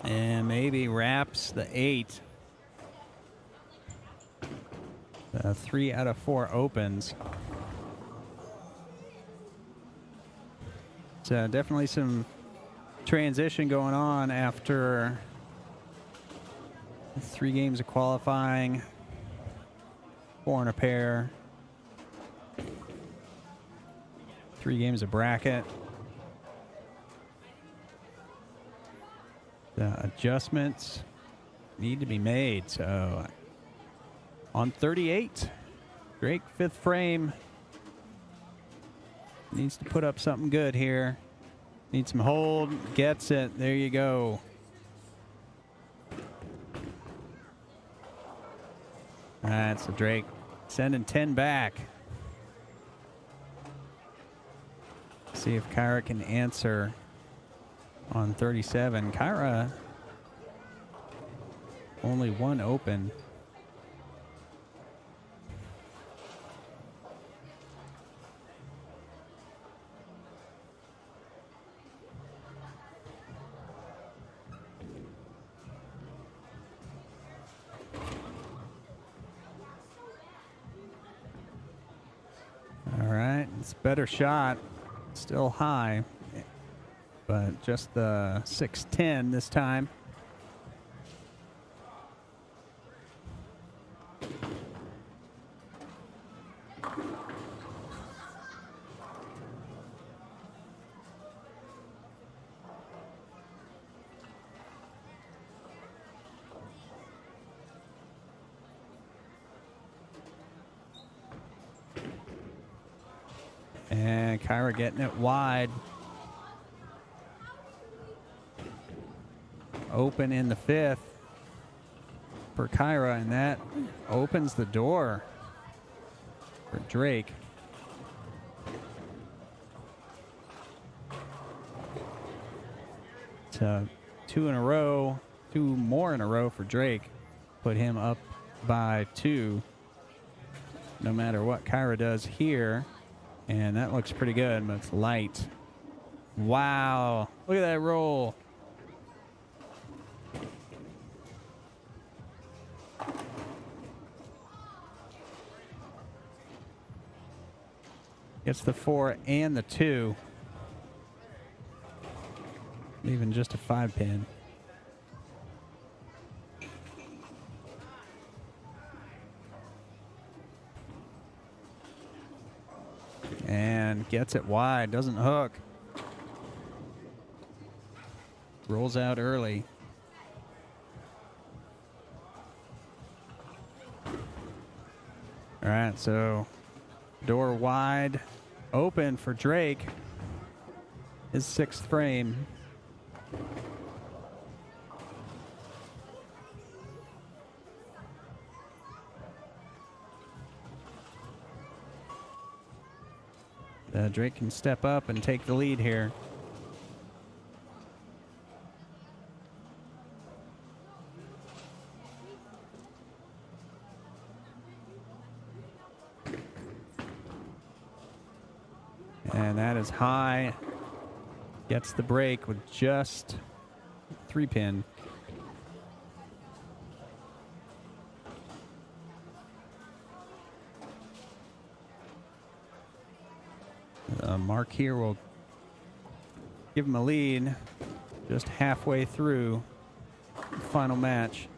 And maybe wraps the 8. 3 out of 4 opens. So definitely some transition going on after 3 games of qualifying, 4 in a pair, 3 games of bracket. The adjustments need to be made. So on 38, Drake 5th frame needs to put up something good here. Needs some hold, gets it. There you go. All right, so Drake sending 10 back. See if Kyra can answer on 37. Kyra, only 1 open. All right, it's a better shot. Still high, but just the 6-10 this time. And Kyra getting it wide. Open in the 5th for Kyra, and that opens the door for Drake. So 2 in a row, 2 more in a row for Drake. Put him up by 2. No matter what Kyra does here. And that looks pretty good, but it's light. Wow. Look at that roll. Gets the 4 and the 2. Even just a 5-pin. And gets it wide, doesn't hook. Rolls out early. All right, so door wide open for Drake. His 6th frame. Drake can step up and take the lead here. And that is high. Gets the break with just 3-pin. Mark here will give him a lead just halfway through the final match.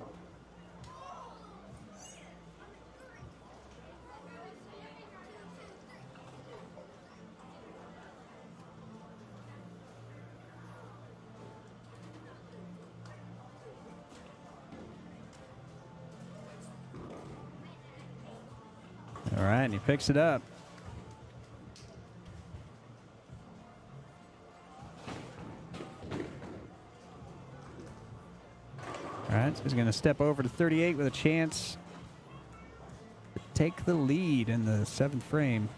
All right, and he picks it up. All right, so he's going to step over to 38 with a chance to take the lead in the 7th frame.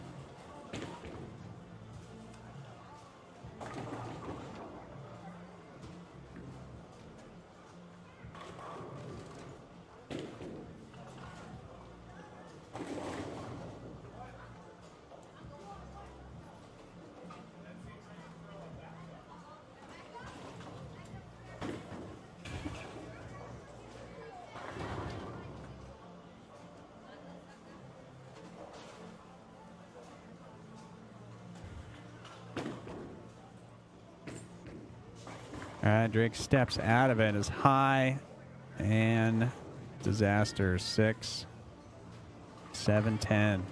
All right, Drake steps out of it as high and disaster. 6, 7, 10.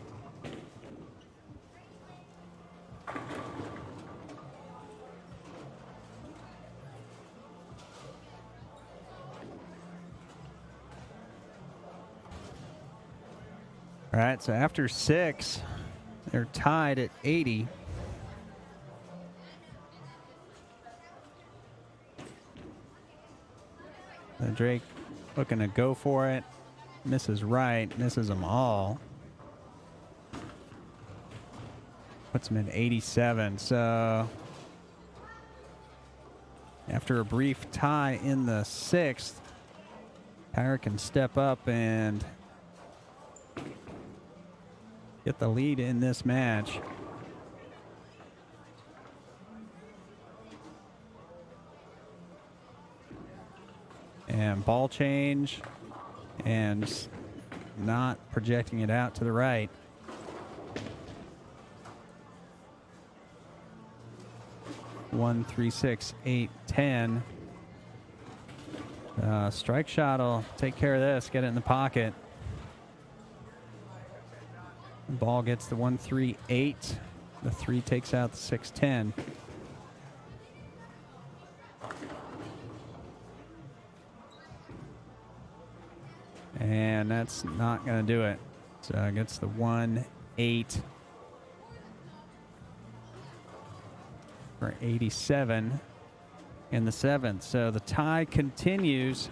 All right, so after 6, they're tied at 80. Drake looking to go for it. Misses right, misses them all. Puts him at 87. So after a brief tie in the 6th, Kyra can step up and get the lead in this match. And ball change, and not projecting it out to the right. One, 3, 6, 8, 10. Strike shot will take care of this, get it in the pocket. The ball gets the 1, 3, 8. The 3 takes out the 6, 10. And that's not going to do it. So it gets the 1, 8 for 87 in the 7th. So the tie continues.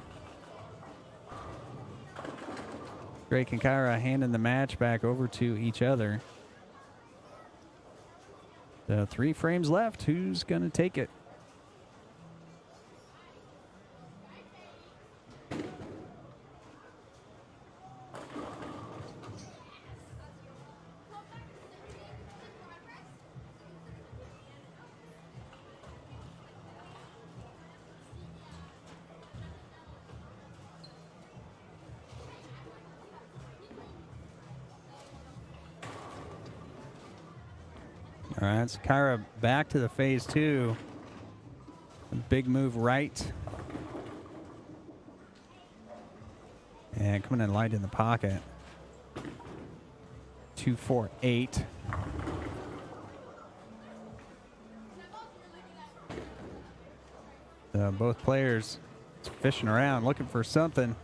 Drake and Kyra handing the match back over to each other. So 3 frames left. Who's going to take it? All right, so Kyra back to the phase 2. Big move right. And coming in light in the pocket. 2, 4, 8. So both players fishing around, looking for something.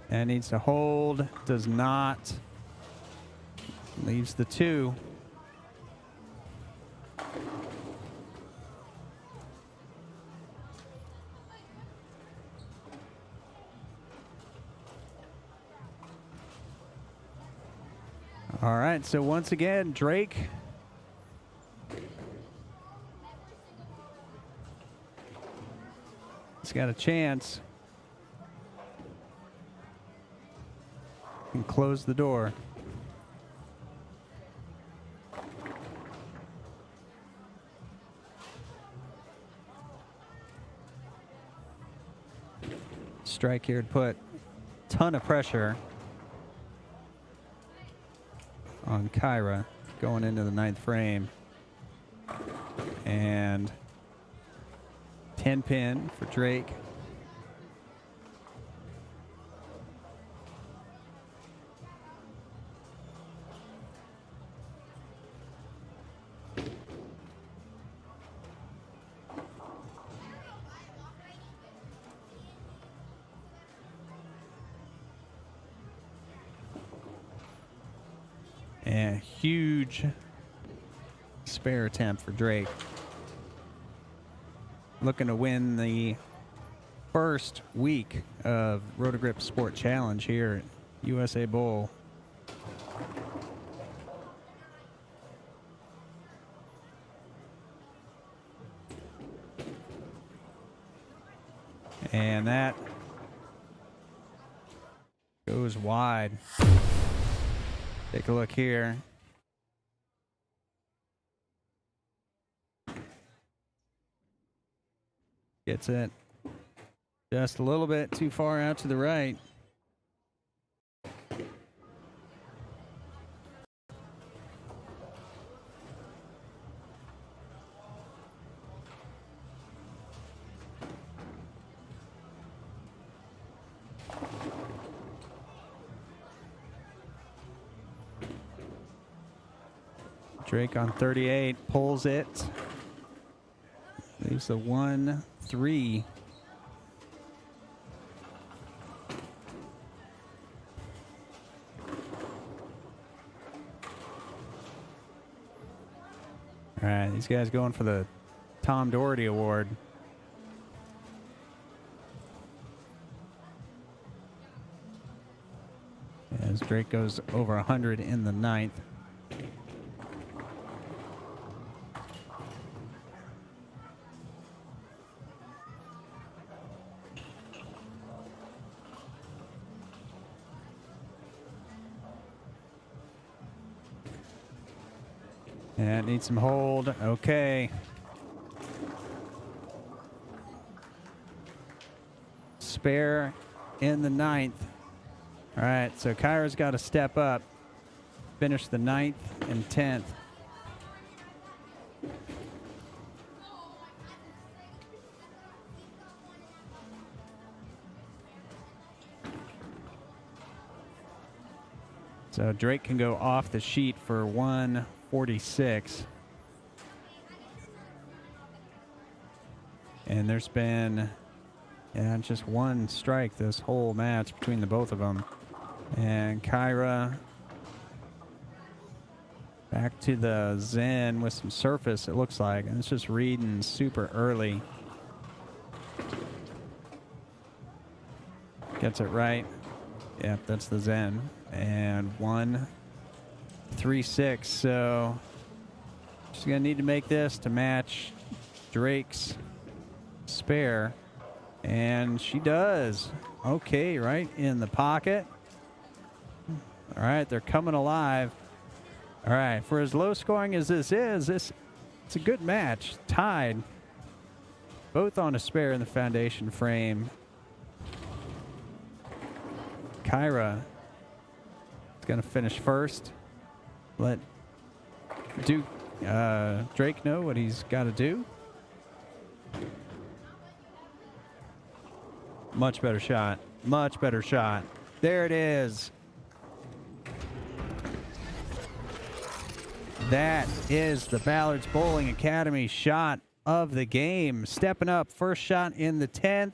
And needs to hold, does not. Leaves the 2. All right, so once again, Drake has got a chance. Can close the door. strike here to put a ton of pressure on Kyra going into the 9th frame. And 10 pin for Drake. And huge spare attempt for Drake. Looking to win the first week of Roto Grip Sport Challenge here at USA Bowl. And that goes wide. Take a look here. Gets it just a little bit too far out to the right. Drake on 38 pulls it. Leaves the 1-3. All right, these guys going for the Tom Doherty Award. As Drake goes over 100 in the 9th. And needs some hold. Okay. Spare in the 9th. All right, so Kyra's got to step up. Finish the 9th and 10th. So Drake can go off the sheet for 146. And there's been just one strike this whole match between the both of them. And Kyra back to the Zen with some surface, it looks like. And it's just reading super early. Gets it right. Yep, that's the Zen. And 1-3-6. So she's going to need to make this to match Drake's spare. And she does. Okay, right in the pocket. All right, they're coming alive. All right, for as low scoring as this is, it's a good match. Tied. Both on a spare in the foundation frame. Kyra is going to finish first. Let Drake know what he's got to do. Much better shot. Much better shot. There it is. That is the Ballards Bowling Academy shot of the game. Stepping up, first shot in the 10th.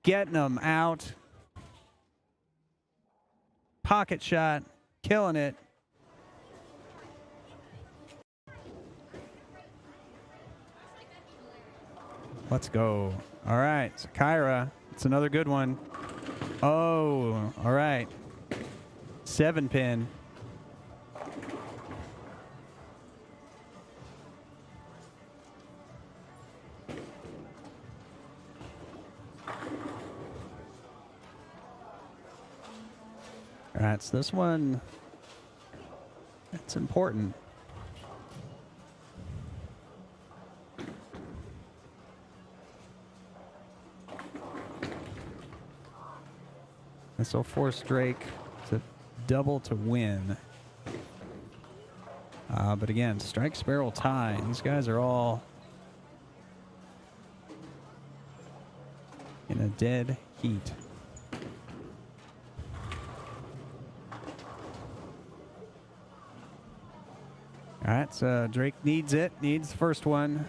Getting them out. Pocket shot. Killing it. Let's go. All right, so Kyra, it's another good one. Oh, all right. 7 pin. All right, so this one, it's important. This will force Drake to double to win. But again, strike barrel tie. These guys are all in a dead heat. All right, so Drake needs it. Needs the first one.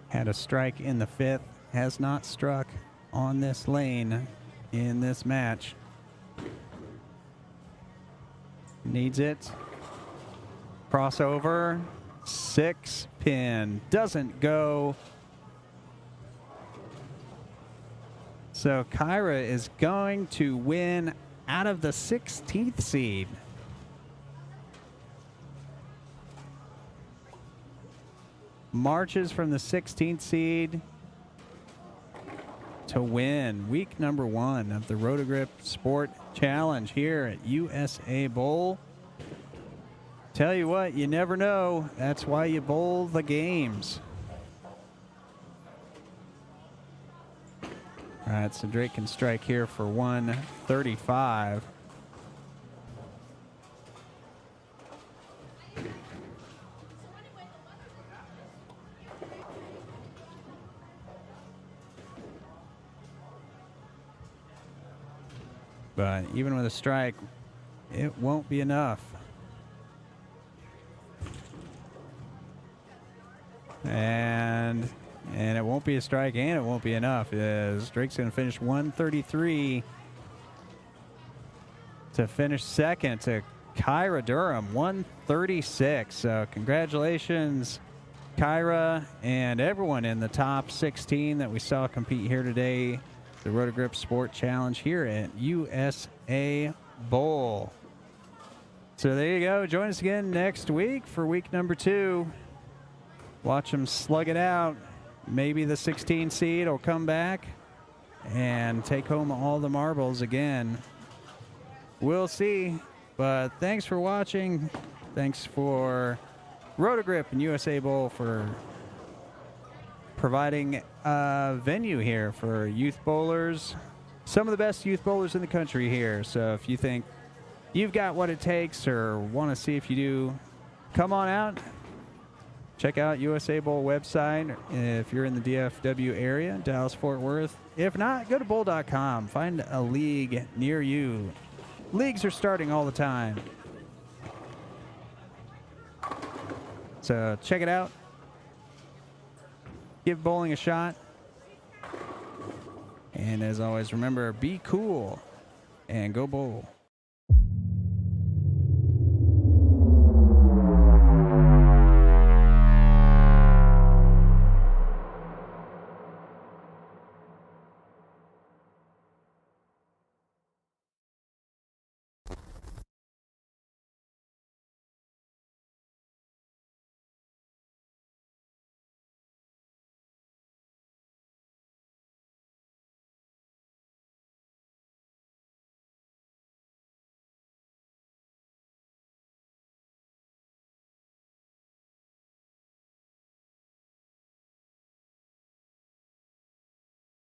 Had a strike in the fifth. Has not struck on this lane in this match. Needs it. Crossover. 6 pin. Doesn't go. So Kyra is going to win out of the 16th seed. Marches from the 16th seed to win week number 1 of the Roto Sport Challenge here at USA Bowl. Tell you what, you never know. That's why you bowl the games. All right, so Drake can strike here for 135. But even with a strike, it won't be enough. And it won't be a strike, and it won't be enough, as Drake's going to finish 133 to finish second to Kyra Durham, 136. So congratulations, Kyra, and everyone in the top 16 that we saw compete here today. The Roto Sport Challenge here at USA Bowl. So there you go. Join us again next week for week number 2. Watch them slug it out. Maybe the 16 seed will come back and take home all the marbles again. We'll see. But thanks for watching. Thanks for Roto and USA Bowl for providing a venue here for youth bowlers. Some of the best youth bowlers in the country here. So if you think you've got what it takes or want to see if you do, come on out. Check out USA Bowl website if you're in the DFW area, Dallas-Fort Worth. If not, go to bowl.com. Find a league near you. Leagues are starting all the time. So check it out. Give bowling a shot. And as always, remember, be cool and go bowl.